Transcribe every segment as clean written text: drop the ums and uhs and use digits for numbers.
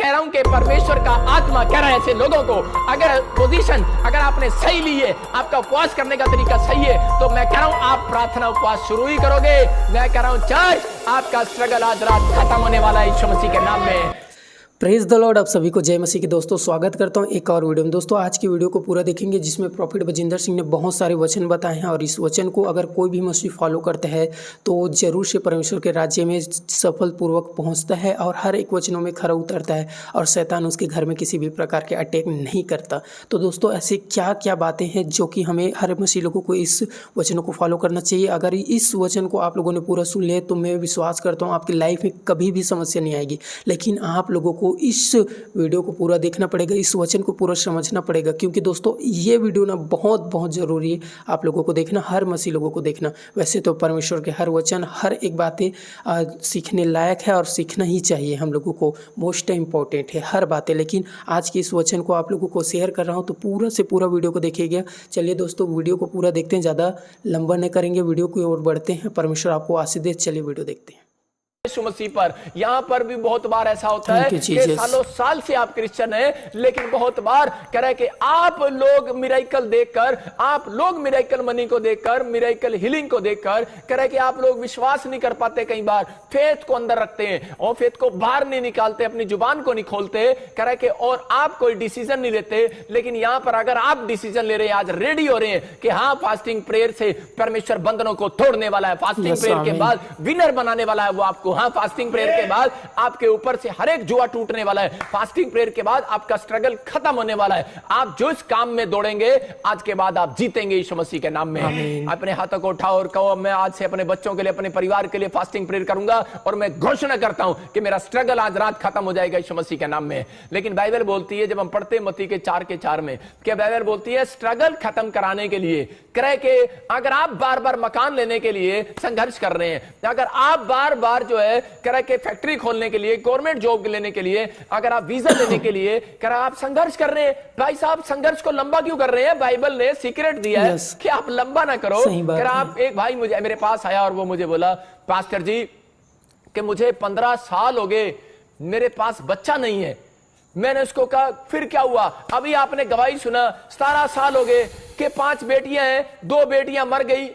कह रहा हूं कि परमेश्वर का आत्मा कह रहा है ऐसे लोगों को, अगर पोजीशन अगर आपने सही ली है, आपका उपवास करने का तरीका सही है, तो मैं कह रहा हूं आप प्रार्थना उपवास शुरू ही करोगे। मैं कह रहा हूं चर्च, आपका स्ट्रगल आज रात खत्म होने वाला है यीशु मसीह के नाम में। Praise the Lord. आप सभी को जय मसीह के दोस्तों स्वागत करता हूं एक और वीडियो में। दोस्तों आज की वीडियो को पूरा देखेंगे जिसमें प्रॉफिट बजिंदर सिंह ने बहुत सारे वचन बताए हैं और इस वचन को अगर कोई भी मसीह फॉलो करता है तो जरूर से परमेश्वर के राज्य में सफलपूर्वक पहुंचता है और हर एक वचनों में खरा उतरता है और शैतान उसके घर में किसी भी प्रकार के अटैक नहीं करता। तो दोस्तों ऐसे क्या क्या बातें हैं जो कि हमें हर मसीह लोगों को इस वचनों को फॉलो करना चाहिए। अगर इस वचन को आप लोगों ने पूरा सुन लिया तो मैं विश्वास करता हूँ आपकी लाइफ में कभी भी समस्या नहीं आएगी। लेकिन आप लोगों को इस वीडियो को पूरा देखना पड़ेगा, इस वचन को पूरा समझना पड़ेगा, क्योंकि दोस्तों ये वीडियो ना बहुत ज़रूरी है आप लोगों को देखना, हर मसीह लोगों को देखना। वैसे तो परमेश्वर के हर वचन हर एक बातें सीखने लायक है और सीखना ही चाहिए हम लोगों को, मोस्ट इम्पॉर्टेंट है हर बातें। लेकिन आज के इस वचन को आप लोगों को शेयर कर रहा हूँ तो पूरा से पूरा वीडियो को देखिएगा। चलिए दोस्तों वीडियो को पूरा देखते हैं, ज़्यादा लंबा नहीं करेंगे, वीडियो की ओर बढ़ते हैं। परमेश्वर आपको आशीष दे। चलिए वीडियो देखते हैं। यीशु मसीह पर यहाँ पर भी बहुत बार ऐसा होता है कि सालों साल से आप क्रिश्चियन हैं, लेकिन बहुत बार कह रहे कि आप लोग मिरेकल देखकर, आप लोग मिरेकल मनी को देखकर, मिरेकल हीलिंग को देखकर कह रहे कि आप लोग विश्वास नहीं कर पाते। कई बार फेथ को अंदर रखते हैं और फेथ को बाहर नहीं निकालते, अपनी जुबान को नहीं खोलते कह रहे कि, और आप कोई डिसीजन नहीं लेते। लेकिन यहाँ पर अगर आप डिसीजन ले रहे हैं, आज रेडी हो रहे हैं कि हाँ फास्टिंग प्रेयर से परमेश्वर बंधनों को तोड़ने वाला है, फास्टिंग प्रेयर के बाद विनर बनाने वाला है वो आपको। हाँ फास्टिंग प्रेयर के बाद आपके ऊपर से हर एक जुआ टूटने वाला है, फास्टिंग प्रेयर के बाद आपका स्ट्रगल खत्म होने वाला है। आप जो इस काम में दौड़ेंगे आज के बाद आप जीतेंगे यीशु मसीह के नाम में। अपने हाथों को उठाओ और कहो मैं आज से अपने बच्चों के लिए, अपने परिवार के लिए फास्टिंग प्रेयर करूंगा और मैं घोषणा करता हूं कि मेरा स्ट्रगल आज रात खत्म हो जाएगा यीशु मसीह के नाम में। लेकिन बाइबल बोलती है, जब हम पढ़ते मत्ती के 4:4 में, क्या बाइबल बोलती है स्ट्रगल खत्म कराने के लिए कह के अगर आप बार बार मकान लेने के लिए संघर्ष कर रहे हैं, अगर आप बार बार जो है कह के फैक्ट्री खोलने के लिए, गवर्नमेंट जॉब लेने के लिए, अगर आप वीजा लेने के लिए कह आप संघर्ष कर रहे हैं, भाई साहब संघर्ष को लंबा क्यों कर रहे हैं? बाइबल ने सीक्रेट दिया है कि आप लंबा ना करो। आप एक भाई मेरे पास आया और वो मुझे बोला पास्टर जी कि मुझे 15 साल हो गए, मेरे पास बच्चा नहीं है। मैंने उसको कहा फिर क्या हुआ? अभी आपने गवाही सुना, 17 साल हो गए कि 5 बेटियां हैं, 2 बेटियां मर गई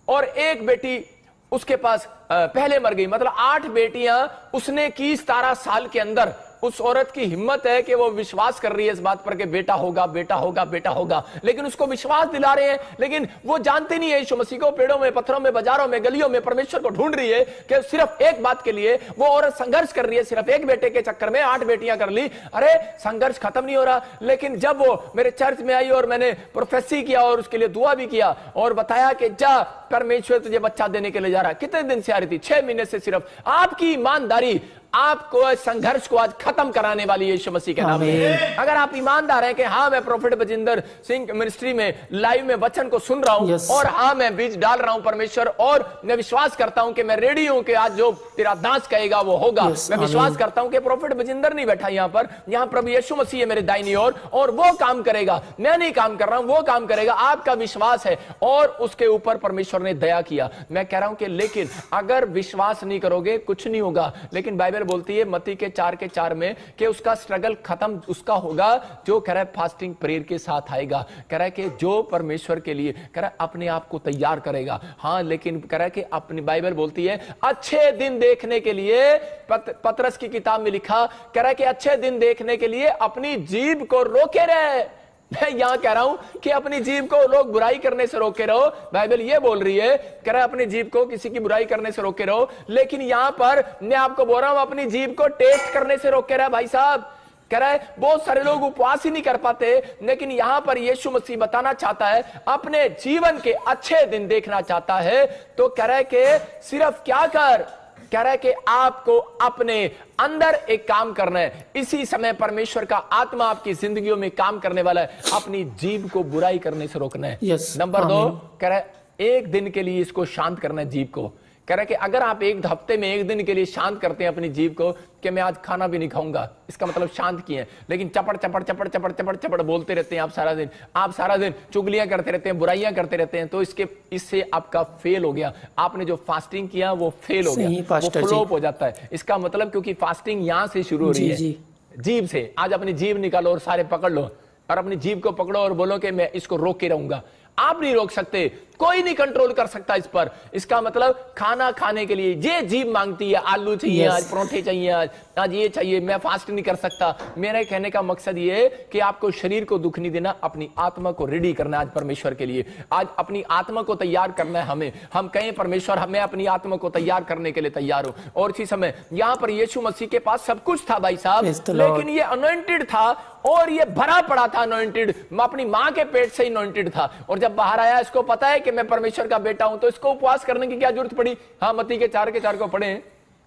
और 1 बेटी उसके पास पहले मर गई, मतलब 8 बेटियां उसने की 17 साल के अंदर। उस औरत की हिम्मत है कि वो विश्वास कर रही है इस बात पर कि बेटा होगा, बेटा होगा, बेटा होगा, लेकिन उसको विश्वास दिला रहे हैं, लेकिन वो जानते नहीं है यीशु मसीह को। पेड़ों में, पत्थरों में, बाजारों में, गलियों में परमेश्वर को ढूंढ रही है कि सिर्फ एक बात के लिए वो औरत संघर्ष कर रही है, सिर्फ एक बेटे के चक्कर में 8 बेटियां कर ली। अरे संघर्ष खत्म नहीं हो रहा। लेकिन जब वो मेरे चर्च में आई और मैंने प्रोफेसी किया और उसके लिए दुआ भी किया और बताया कि जा परमेश्वर तुझे बच्चा देने के लिए जा रहा है। कितने दिन से आ रही थी? 6 महीने से। सिर्फ आपकी ईमानदारी आपको संघर्ष को आज खत्म कराने वाली है यीशु मसीह के नाम में। अगर आप ईमानदार हैं कि हाँ मैं प्रॉफिट बजिंदर सिंह मिनिस्ट्री में लाइव में वचन को सुन रहा हूं और हाँ मैं बीज डाल रहा हूं परमेश्वर, और मैं विश्वास करता हूं कि मैं रेडी हूं कि आज जो तेरा दास कहेगा वो होगा। मैं विश्वास करता हूं कि प्रॉफिट बजिंदर नहीं बैठा यहाँ पर, यहाँ प्रभु यीशु मसीह है मेरे दाहिनी ओर और वो काम करेगा। मैं नहीं काम कर रहा हूं, वो काम करेगा। आपका विश्वास है और उसके ऊपर परमेश्वर ने दया किया। मैं कह रहा हूं कि लेकिन अगर विश्वास नहीं करोगे कुछ नहीं होगा। लेकिन बाइबल बोलती है मत्ती के 4:4 में कि उसका स्ट्रगल खत्म उसका होगा जो कह रहा है फास्टिंग प्रेयर के साथ आएगा। कह रहा है कि जो परमेश्वर के लिए कह रहा है अपने आप को तैयार करेगा। हाँ लेकिन कह रहा है कि अपनी बाइबल बोलती है अच्छे दिन देखने के लिए, पतरस की किताब में लिखा कह रहा है कि अच्छे दिन देखने के लिए अपनी जीभ को रोके रहे। मैं यहां कह रहा हूं कि अपनी जीभ को लोग बुराई करने से रोके रहो। बाइबल ये बोल रही है कह रहा है अपनी जीभ को किसी की बुराई करने से रोके रहो। लेकिन यहां पर मैं आपको बोल रहा हूं अपनी जीभ को टेस्ट करने से रोके रहा। भाई साहब कह रहा है बहुत सारे लोग उपवास ही नहीं कर पाते, लेकिन यहां पर यीशु मसीह बताना चाहता है अपने जीवन के अच्छे दिन देखना चाहता है तो कह रहा है कि सिर्फ क्या कर, कह रहा है कि आपको अपने अंदर एक काम करना है। इसी समय परमेश्वर का आत्मा आपकी जिंदगियों में काम करने वाला है। अपनी जीभ को बुराई करने से रोकना है। नंबर 2 कह रहा है एक दिन के लिए इसको शांत करना है जीभ को। कह रहा है कि अगर आप एक हफ्ते में एक दिन के लिए शांत करते हैं अपनी जीभ को कि मैं आज खाना भी नहीं खाऊंगा, इसका मतलब शांत किए, लेकिन चपड़ चपड़ चपड़ चपड़ चपड़ चपड़ बोलते रहते हैं आप सारा दिन चुगलियां करते रहते हैं, बुराइयां करते रहते हैं, तो इससे आपका फेल हो गया। आपने जो फास्टिंग किया वो फेल हो गया, वो फ्लॉप हो जाता है। इसका मतलब क्योंकि फास्टिंग यहां से शुरू हो रही है। जीभ से। आज अपनी जीभ निकालो और सारे पकड़ लो और अपनी जीभ को पकड़ो और बोलो कि मैं इसको रोक के रहूंगा। आप नहीं रोक सकते, कोई नहीं कंट्रोल कर सकता इस पर। इसका मतलब खाना खाने के लिए ये जीभ मांगती है, आलू चाहिए आज, परोठे चाहिए आज ये चाहिए, मैं फास्ट नहीं कर सकता। मेरे कहने का मकसद ये कि आपको शरीर को दुख नहीं देना, अपनी आत्मा को रेडी करना आज परमेश्वर के लिए। आज अपनी आत्मा को तैयार करना है हमें। हम कहें परमेश्वर हमें अपनी आत्मा को तैयार करने के लिए तैयार हो। और इसी समय यहां पर यीशु मसीह के पास सब कुछ था भाई साहब, लेकिन ये अनॉइंटेड था और ये भरा पड़ा था अनॉइंटेड, अपनी मां के पेट से अनॉइंटेड था। और जब बाहर आया, इसको पता है कि मैं परमेश्वर का बेटा हूं, तो इसको उपवास करने की क्या जरूरत पड़ी? हाँ, मत्ती के 4 को पढ़े।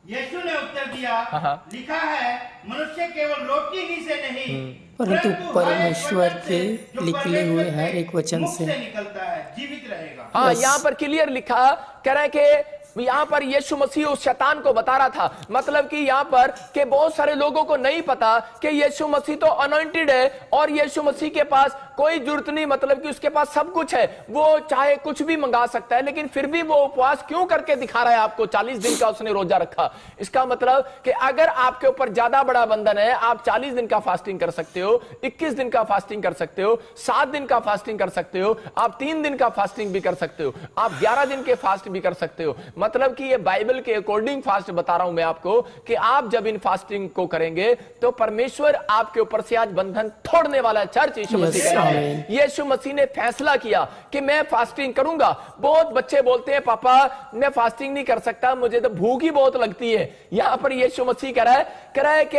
यीशु ने उत्तर दिया, लिखा है मनुष्य केवल रोटी ही से नहीं परंतु परमेश्वर के निकले हुए हर एक वचन से निकलता है जीवित रहेगा। हाँ, यहाँ पर क्लियर लिखा, कह रहे कि यहाँ पर यीशु मसीह उस शैतान को बता रहा था, मतलब कि यहाँ पर के बहुत सारे लोगों को नहीं पता कि यीशु मसीह तो अनॉइंटेड है और यीशु मसीह के पास कोई जरूरत नहीं, मतलब कि उसके पास सब कुछ है, वो चाहे कुछ भी मंगा सकता है, लेकिन फिर भी वो उपवास क्यों करके दिखा रहा है आपको? 40 दिन का उसने रोजा रखा। इसका मतलब कि अगर आपके ऊपर ज्यादा बड़ा बंधन है, आप 40 दिन का फास्टिंग कर सकते हो, 21 दिन का फास्टिंग कर सकते हो, 7 दिन का फास्टिंग कर सकते हो, आप 3 दिन का फास्टिंग भी कर सकते हो, आप 11 दिन के फास्ट भी कर सकते हो। मतलब कि ये बाइबल के अकॉर्डिंग फास्ट बता रहा हूं मैं आपको कि आप जब इन फास्टिंग को करेंगे तो परमेश्वर आपके ऊपर से आज बंधन तोड़ने वाला है। चर्च यीशु मसीह का नाम है। यीशु मसीह ने फैसला किया कि मैं फास्टिंग करूंगा। बहुत बच्चे बोलते हैं पापा मैं फास्टिंग नहीं कर सकता, मुझे तो भूख ही बहुत लगती है। यहां पर यीशु मसीह कह रहा है कि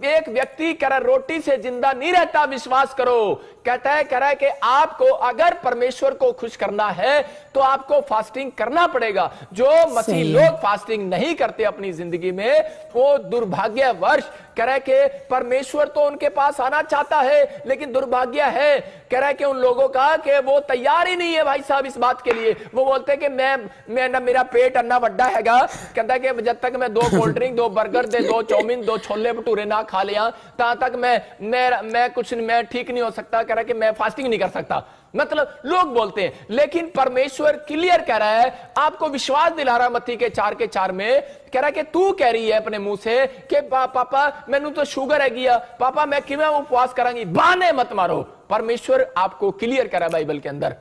एक व्यक्ति कह रहा रोटी से जिंदा नहीं रहता, विश्वास करो। कहता है, कह रहा है कि आपको अगर परमेश्वर को खुश करना है तो आपको फास्टिंग करना पड़ेगा। जो मसीह लोग फास्टिंग नहीं करते अपनी जिंदगी में, वो दुर्भाग्यवश कह रहा है कि परमेश्वर तो उनके पास आना चाहता है, लेकिन दुर्भाग्य है कह रहा है कि उन लोगों का कि वो तैयार ही नहीं है भाई साहब इस बात के लिए। वो बोलते हैं कि मैं ना, मेरा पेट अन्ना बड्डा हैगा। कहता है कि जब तक मैं 2 कोल्ड ड्रिंक, 2 बर्गर दे, 2 चाउमीन, 2 छोले भटूरे ना खा लिया तब तक मैं ठीक नहीं हो सकता। कह रहा है कि मैं फास्टिंग नहीं कर सकता। मतलब लोग बोलते हैं, लेकिन परमेश्वर क्लियर कह रहा है, आपको विश्वास दिला रहा है मत्ती के 4 में, कह रहा है कि तू कह रही है अपने मुंह से कि पापा मैंने तो शुगर है गया, पापा मैं किवें उपवास करांगी। बहाने मत मारो। परमेश्वर आपको क्लियर कह रहा है बाइबल के अंदर,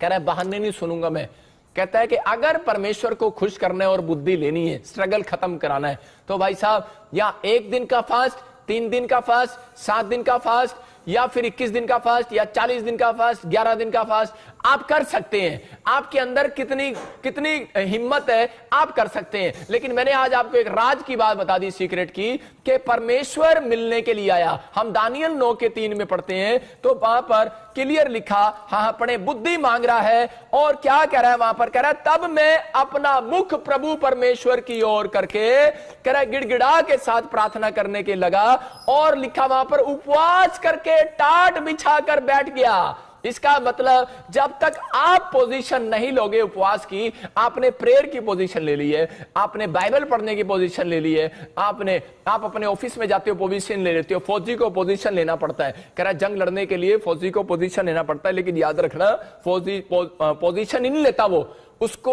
कह रहा है बहाने नहीं सुनूंगा मैं। कहता है कि अगर परमेश्वर को खुश करना है और बुद्धि लेनी है, स्ट्रगल खत्म कराना है, तो भाई साहब या 1 दिन का फास्ट, 3 दिन का फास्ट, 7 दिन का फास्ट, या फिर 21 दिन का फास्ट, या 40 दिन का फास्ट, 11 दिन का फास्ट आप कर सकते हैं। आपके अंदर कितनी हिम्मत है आप कर सकते हैं। लेकिन मैंने आज आपको एक राज की बात बता दी, सीक्रेट की, कि परमेश्वर मिलने के लिए आया। हम दानियल 9:3 में पढ़ते हैं तो वहां पर क्लियर लिखा, हाँ पढ़े, बुद्धि मांग रहा है और क्या कह रहा है वहां पर? कह रहा है तब मैं अपना मुख प्रभु परमेश्वर की ओर करके, कह रहा है गिड़गिड़ा के साथ प्रार्थना करने के लगा, और लिखा वहां पर उपवास करके टाट बिछाकर बैठ गया। इसका मतलब जब तक आप पोजीशन नहीं लोगे उपवास की, आपने प्रेयर की पोजीशन ले ली है, आपने बाइबल पढ़ने की पोजीशन ले ली है, आप अपने ऑफिस में जाते हो पोजीशन ले लेते हो। फौजी को पोजीशन लेना पड़ता है, कह रहा है जंग लड़ने के लिए फौजी को पोजीशन लेना पड़ता है, लेकिन याद रखना फौजी पोजीशन ही नहीं लेता, वो उसको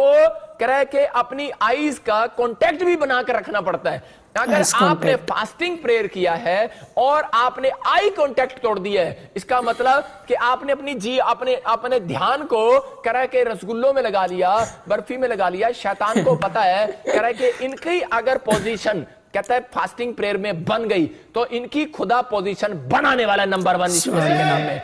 कह रहा है कि अपनी आईज का कांटेक्ट भी बनाकर रखना पड़ता है। अगर आपने फास्टिंग प्रेयर किया है और आपने आई कांटेक्ट तोड़ दिया है, इसका मतलब कि आपने अपने ध्यान को कह रहा है कि रसगुल्लों में लगा लिया, बर्फी में लगा लिया। शैतान को पता है, कह रहा है कि इनकी अगर पोजीशन कहता है फास्टिंग प्रेयर में बन गई तो इनकी खुदा पोजीशन बनाने वाला नंबर 1 यीशु मसीह के नाम में।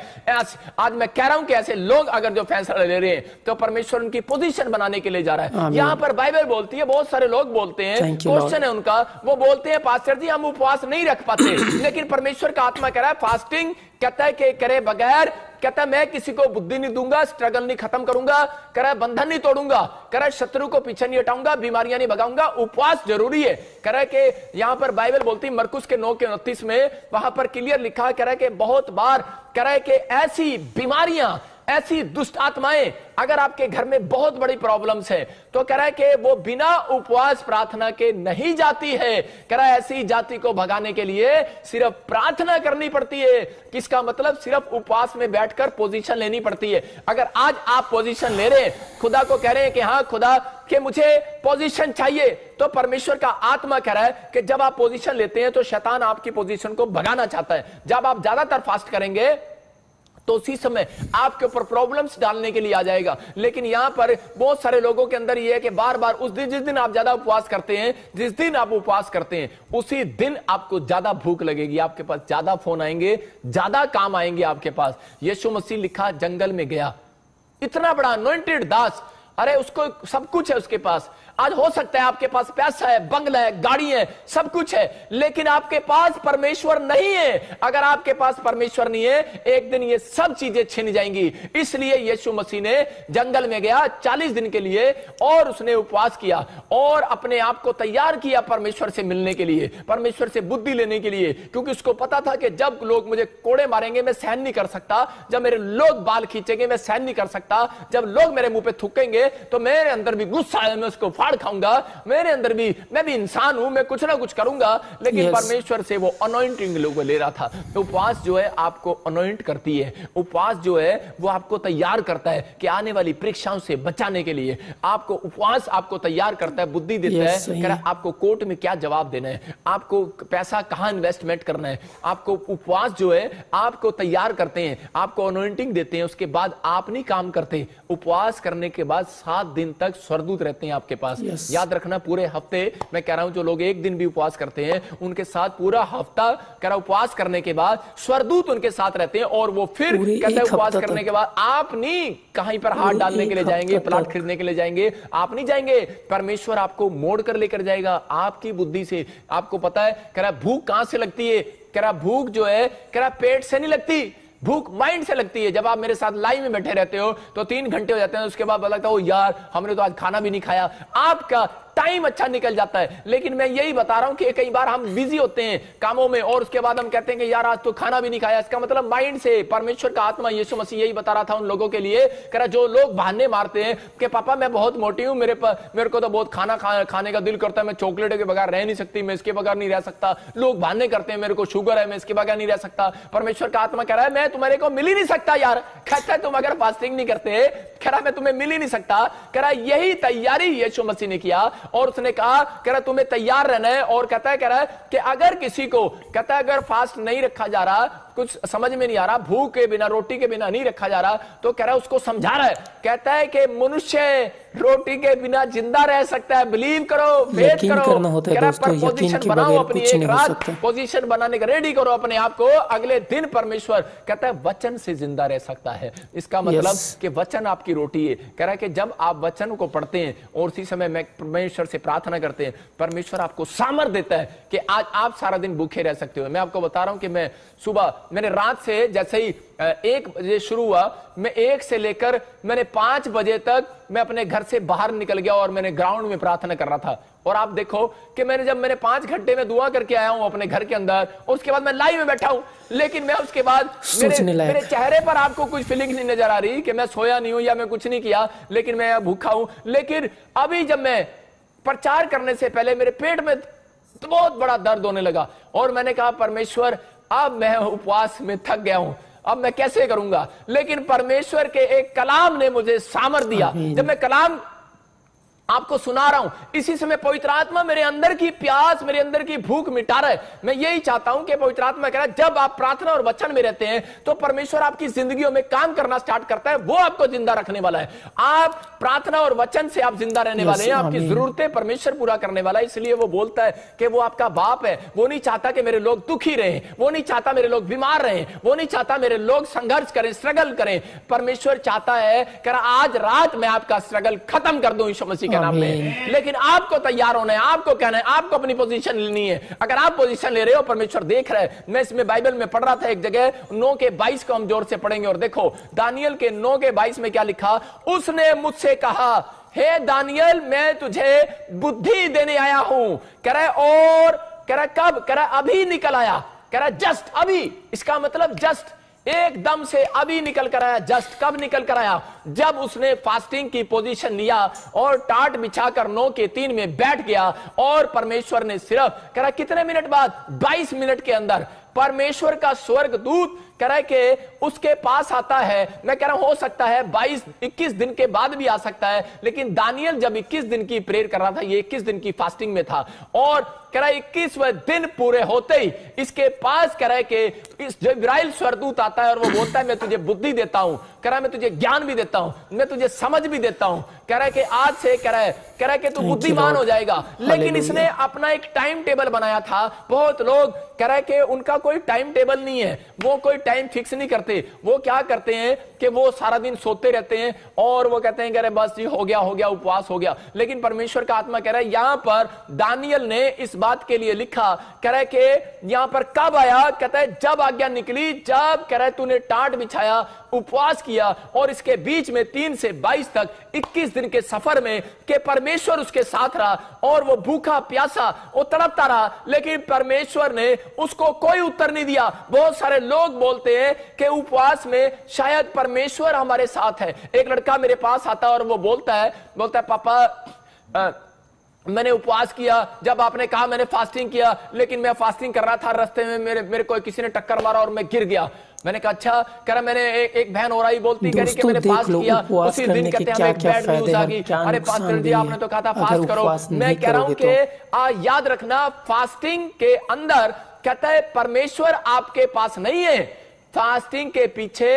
आज मैं कह रहा हूं कि ऐसे लोग अगर जो फैसला ले रहे हैं तो परमेश्वर उनकी पोजीशन बनाने के लिए जा रहा है। यहां पर बाइबल बोलती है, बहुत सारे लोग बोलते हैं, क्वेश्चन है उनका, वो बोलते हैं पास्टर जी हम उपवास नहीं रख पाते, लेकिन परमेश्वर का आत्मा कह रहा है फास्टिंग कहता है कि करे बगैर, कहता है मैं किसी को बुद्धि नहीं दूंगा, स्ट्रगल नहीं खत्म करूंगा, कह रहा है बंधन नहीं तोड़ूंगा, कह रहा है शत्रु को पीछे नहीं हटाऊंगा, बीमारियां नहीं भगाऊंगा, उपवास जरूरी है। कह रहा है कि यहां पर बाइबल बोलती है मरकुस के 9:29 में, वहां पर क्लियर लिखा, कह रहा है कि बहुत बार कह रहा है कि ऐसी बीमारियां ऐसी दुष्ट आत्माएं अगर आपके घर में बहुत बड़ी प्रॉब्लम्स है तो कह रहा है कि वो बिना उपवास प्रार्थना के नहीं जाती है। कह रहा है ऐसी जाति को भगाने के लिए सिर्फ प्रार्थना करनी पड़ती है। किसका मतलब सिर्फ उपवास में बैठकर पोजीशन लेनी पड़ती है। अगर आज आप पोजीशन ले रहे हैं, खुदा को कह रहे हैं कि हाँ खुदा कि मुझे पोजीशन चाहिए, तो परमेश्वर का आत्मा कह रहा है कि जब आप पोजीशन लेते हैं तो शैतान आपकी पोजीशन को भगाना चाहता है। जब आप ज्यादातर फास्ट करेंगे तो उसी समय आपके ऊपर प्रॉब्लम्स डालने के लिए आ जाएगा। लेकिन यहां पर बहुत सारे लोगों के अंदर यह है कि बार बार उस दिन जिस दिन आप ज्यादा उपवास करते हैं, जिस दिन आप उपवास करते हैं उसी दिन आपको ज्यादा भूख लगेगी, आपके पास ज्यादा फोन आएंगे, ज्यादा काम आएंगे आपके पास। यीशु मसीह लिखा जंगल में गया, इतना बड़ा अनॉइंटेड दास, अरे उसको सब कुछ है उसके पास। आज हो सकता है आपके पास पैसा है, बंगला है, गाड़ी है, सब कुछ है, लेकिन आपके पास परमेश्वर नहीं है। अगर आपके पास परमेश्वर नहीं है, एक दिन ये सब चीजें छिन जाएंगी। इसलिए यीशु मसीह ने जंगल में गया 40 दिन के लिए और उसने उपवास किया और अपने आप को तैयार किया परमेश्वर से मिलने के लिए, परमेश्वर से बुद्धि लेने के लिए, क्योंकि उसको पता था कि जब लोग मुझे कोड़े मारेंगे मैं सहन नहीं कर सकता, जब मेरे लोग बाल खींचेंगे मैं सहन नहीं कर सकता, जब लोग मेरे मुंह पे थूकेंगे तो मेरे अंदर भी गुस्सा है, मैं उसको खाऊंगा, मेरे अंदर भी, मैं भी इंसान हूं, मैं कुछ ना कुछ करूंगा। लेकिन परमेश्वर से वो अनॉइंटिंग लोग ले रहा था। उपवास जो है आपको अनॉइंट करती है, उपवास जो है वो आपको तैयार करता है कि आने वाली परीक्षाओं से बचाने के लिए आपको उपवास आपको तैयार करता है, बुद्धि देता है, कह रहा आपको कोर्ट में क्या जवाब देना है, आपको पैसा कहां इन्वेस्टमेंट करना है। आपको उपवास जो है आपको तैयार करते हैं, आपको अनॉइंटिंग देते हैं, उसके बाद आप नहीं काम करते। उपवास करने के बाद 7 दिन तक स्वर्गदूत रहते हैं आपके पास। याद रखना, पूरे हफ्ते मैं कह रहा हूं जो लोग एक दिन भी उपवास करते हैं उनके साथ पूरा हफ्ता कह रहा उपवास करने के बाद स्वर्गदूत उनके साथ रहते हैं। और वो फिर कहते हैं उपवास करने के बाद आप नहीं कहीं पर हाथ डालने के लिए जाएंगे, प्लाट खरीदने के लिए जाएंगे, आप नहीं जाएंगे, परमेश्वर आपको मोड़ कर लेकर जाएगा आपकी बुद्धि से। आपको पता है कह रहा भूख कहां से लगती है, कह रहा भूख जो है कह रहा पेट से नहीं लगती, भूख माइंड से लगती है। जब आप मेरे साथ लाइव में बैठे रहते हो तो 3 घंटे हो जाते हैं, उसके बाद लगता है ओ यार हमने तो आज खाना भी नहीं खाया, आपका टाइम अच्छा निकल जाता है। लेकिन मैं यही बता रहा हूं कि कई बार हम बिजी होते हैं कामों में और उसके बाद हम कहते हैं कि यार आज तो खाना भी नहीं खाया। इसका मतलब माइंड से परमेश्वर का आत्मा यीशु मसीह यही बता रहा था उन लोगों के लिए, कह रहा जो लोग बहाने मारते हैं कि पापा मैं बहुत मोटी हूं, मेरे को तो बहुत खाना खाने का दिल करता है, मैं चॉकलेट के बगैर रह नहीं सकती, मैं इसके बगैर नहीं रह सकता। लोग बहाने करते हैं मेरे को शुगर है, मैं इसके बगैर नहीं रह सकता। परमेश्वर का आत्मा कह रहा है मैं तुम्हारे को मिल ही नहीं सकता यार, कहता है तुम अगर फास्टिंग नहीं करते, कह रहा मैं तुम्हें मिल ही नहीं सकता। कह रहा यही तैयारी यीशु मसीह ने किया और उसने कहा कह रहा तुम्हें तैयार रहना है। और कहता है कह रहा है कि अगर किसी को कहता है अगर फास्ट नहीं रखा जा रहा, कुछ समझ में नहीं आ रहा, भूख के बिना रोटी के बिना नहीं रखा जा रहा, तो कह रहा है उसको समझा रहा है, कहता है कि मनुष्य रोटी के बिना जिंदा रह सकता है, बिलीव करो, फेथ करो, कह रहा पर पोजीशन बनाओ अपनी, एक रात पोजीशन बनाने का रेडी करो अपने आप को, अगले दिन परमेश्वर कहता है वचन से जिंदा रह सकता है। इसका मतलब कि वचन आपकी रोटी है। कह रहा है कि जब आप वचन को पढ़ते हैं और उसी समय में परमेश्वर से प्रार्थना करते हैं, परमेश्वर आपको सामर्थ देता है कि आज आप सारा दिन भूखे रह सकते हो। मैं आपको बता रहा हूं कि मैं सुबह मैंने रात से जैसे ही 1 बजे शुरू हुआ, मैं 1 से लेकर मैंने 5 बजे तक मैं अपने घर से बाहर निकल गया और मैंने ग्राउंड में प्रार्थना कर रहा था। और आप देखो कि मैंने 5 घंटे में दुआ करके आया हूं अपने घर के अंदर और उसके बाद मैं लाइव में बैठा हूं, लेकिन मैं उसके बाद मेरे चेहरे पर आपको कुछ फीलिंग्स नहीं नजर आ रही कि मैं सोया नहीं हूं या मैं कुछ नहीं किया, लेकिन मैं भूखा हूं। लेकिन अभी जब मैं प्रचार करने से पहले मेरे पेट में तो बहुत बड़ा दर्द होने लगा और मैंने कहा परमेश्वर अब मैं उपवास में थक गया हूं, अब मैं कैसे करूंगा। लेकिन परमेश्वर के एक कलाम ने मुझे सामर्थ दिया। जब मैं कलाम आपको सुना रहा हूं, इसी समय पवित्र आत्मा मेरे अंदर की प्यास, मेरे अंदर की भूख मिटा रहा है। मैं यही चाहता हूं कि पवित्र आत्मा कह रहा है जब आप प्रार्थना और वचन में रहते हैं तो परमेश्वर आपकी जिंदगियों में काम करना स्टार्ट करता है, वो आपको जिंदा रखने वाला है। आप प्रार्थना और वचन से आप जिंदा रहने वाले हैं, आपकी जरूरतें परमेश्वर पूरा करने वाला है। इसलिए वो बोलता है कि वो आपका बाप है, वो नहीं चाहता कि मेरे लोग दुखी रहे, वो नहीं चाहता मेरे लोग बीमार रहे, वो नहीं चाहता मेरे लोग संघर्ष करें, स्ट्रगल करें। परमेश्वर चाहता है कह रहा आज रात में आपका स्ट्रगल खत्म कर दूं यीशु मसीह नाम में। लेकिन आपको तैयार होना है, आपको कहना है, आपको अपनी पोजीशन लेनी है। अगर आप पोजीशन ले रहे हो परमेश्वर देख रहा है। मैं इसमें बाइबल में पढ़ रहा था एक जगह 9:22 को हम जोर से पढ़ेंगे और देखो दानियल के 9:22 में क्या लिखा। उसने मुझसे कहा हे दानियल मैं तुझे बुद्धि देने आया हूं, कह रहा और कह रहा कब, कह रहा अभी निकल आया, कह रहा जस्ट अभी। इसका मतलब जस्ट एकदम से अभी निकल कर आया। जस्ट कब निकल कर आया? जब उसने फास्टिंग की पोजीशन लिया और टाट बिछाकर 9 के 3 में बैठ गया और परमेश्वर ने सिर्फ करा कितने मिनट बाद, 22 मिनट के अंदर परमेश्वर का स्वर्गदूत कह रहा है कि उसके पास आता है। मैं कह रहा हूं हो सकता है 22-21 दिन के बाद भी आ सकता है, लेकिन दानियल जब 21 दिन की प्रेयर कर रहा था, ये 21 दिन की फास्टिंग में था और कह रहा है 21वें दिन पूरे होते ही इसके पास कह रहा है कि इस जिब्राइल स्वर्गदूत आता है और वो बोलता है मैं तुझे बुद्धि देता हूं, कह रहा है मैं तुझे ज्ञान भी देता हूं, मैं तुझे समझ भी देता हूं, कह रहा है कि आज से कह रहा है कि तू बुद्धिमान हो जाएगा। लेकिन इसने अपना एक टाइम टेबल बनाया था। बहुत लोग कह रहा है कि उनका कोई टाइम टेबल नहीं है, वो कोई टाइम फिक्स नहीं करते। वो क्या करते हैं कि वो सारा दिन सोते रहते हैं और वो कहते हैं कि अरे बस जी हो गया उपवास हो गया। लेकिन परमेश्वर का आत्मा कह रहा है यहां पर दानियल ने इस बात के लिए लिखा, कह रहा है कि यहां पर कब आया, कहता है जब आज्ञा निकली, जब कह रहा है तूने टाट बिछाया, उपवास किया और इसके बीच में 3 से 22 तक 21 दिन के सफर में कि परमेश्वर उसके साथ रहा और वो भूखा प्यासा वो तड़पता रहा, लेकिन परमेश्वर ने उसको कोई उत्तर नहीं दिया। बहुत सारे लोग बोलते हैं कि उपवास में शायद परमेश्वर हमारे साथ है। एक लड़का मेरे पास आता है और वो बोलता है पापा मैंने उपवास किया, जब आपने कहा मैंने फास्टिंग किया, लेकिन मैं फास्टिंग कर रहा था, रास्ते में मेरे को किसी ने टक्कर मारा और मैं गिर गया। मैंने कहा अच्छा, कह रहा मैंने एक बहन हो रही बोलती कह रही कि मैंने फास्ट किया, उसी दिन कहते हैं हमें एक बैड न्यूज आ गई, अरे पास्टर जी आपने तो कहा था फास्ट करो। मैं कह रहा हूं कि याद रखना फास्टिंग के अंदर कहता है परमेश्वर आपके पास नहीं है, फास्टिंग के पीछे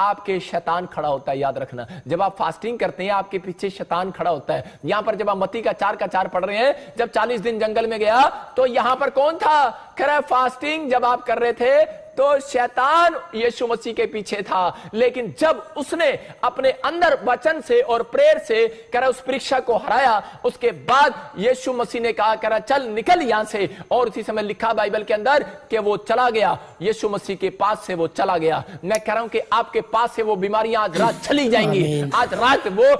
आपके शैतान खड़ा होता है। याद रखना, जब आप फास्टिंग करते हैं आपके पीछे शैतान खड़ा होता है। यहां पर जब आप मत्ती का 4 पढ़ रहे हैं, जब 40 दिन जंगल में गया तो यहां पर कौन था? कह रहा है फास्टिंग जब आप कर रहे थे तो शैतान यीशु मसीह के पीछे था। लेकिन जब उसने अपने अंदर वचन से और प्रेयर से कह रहा उस परीक्षा को हराया, उसके बाद यीशु मसीह ने कहा कह रहा चल निकल यहां से, और उसी समय लिखा बाइबल के अंदर कि वो चला गया, यीशु मसीह के पास से वो चला गया। मैं कह रहा हूं कि आपके पास से वो बीमारियां आज रात चली जाएंगी, आज रात वो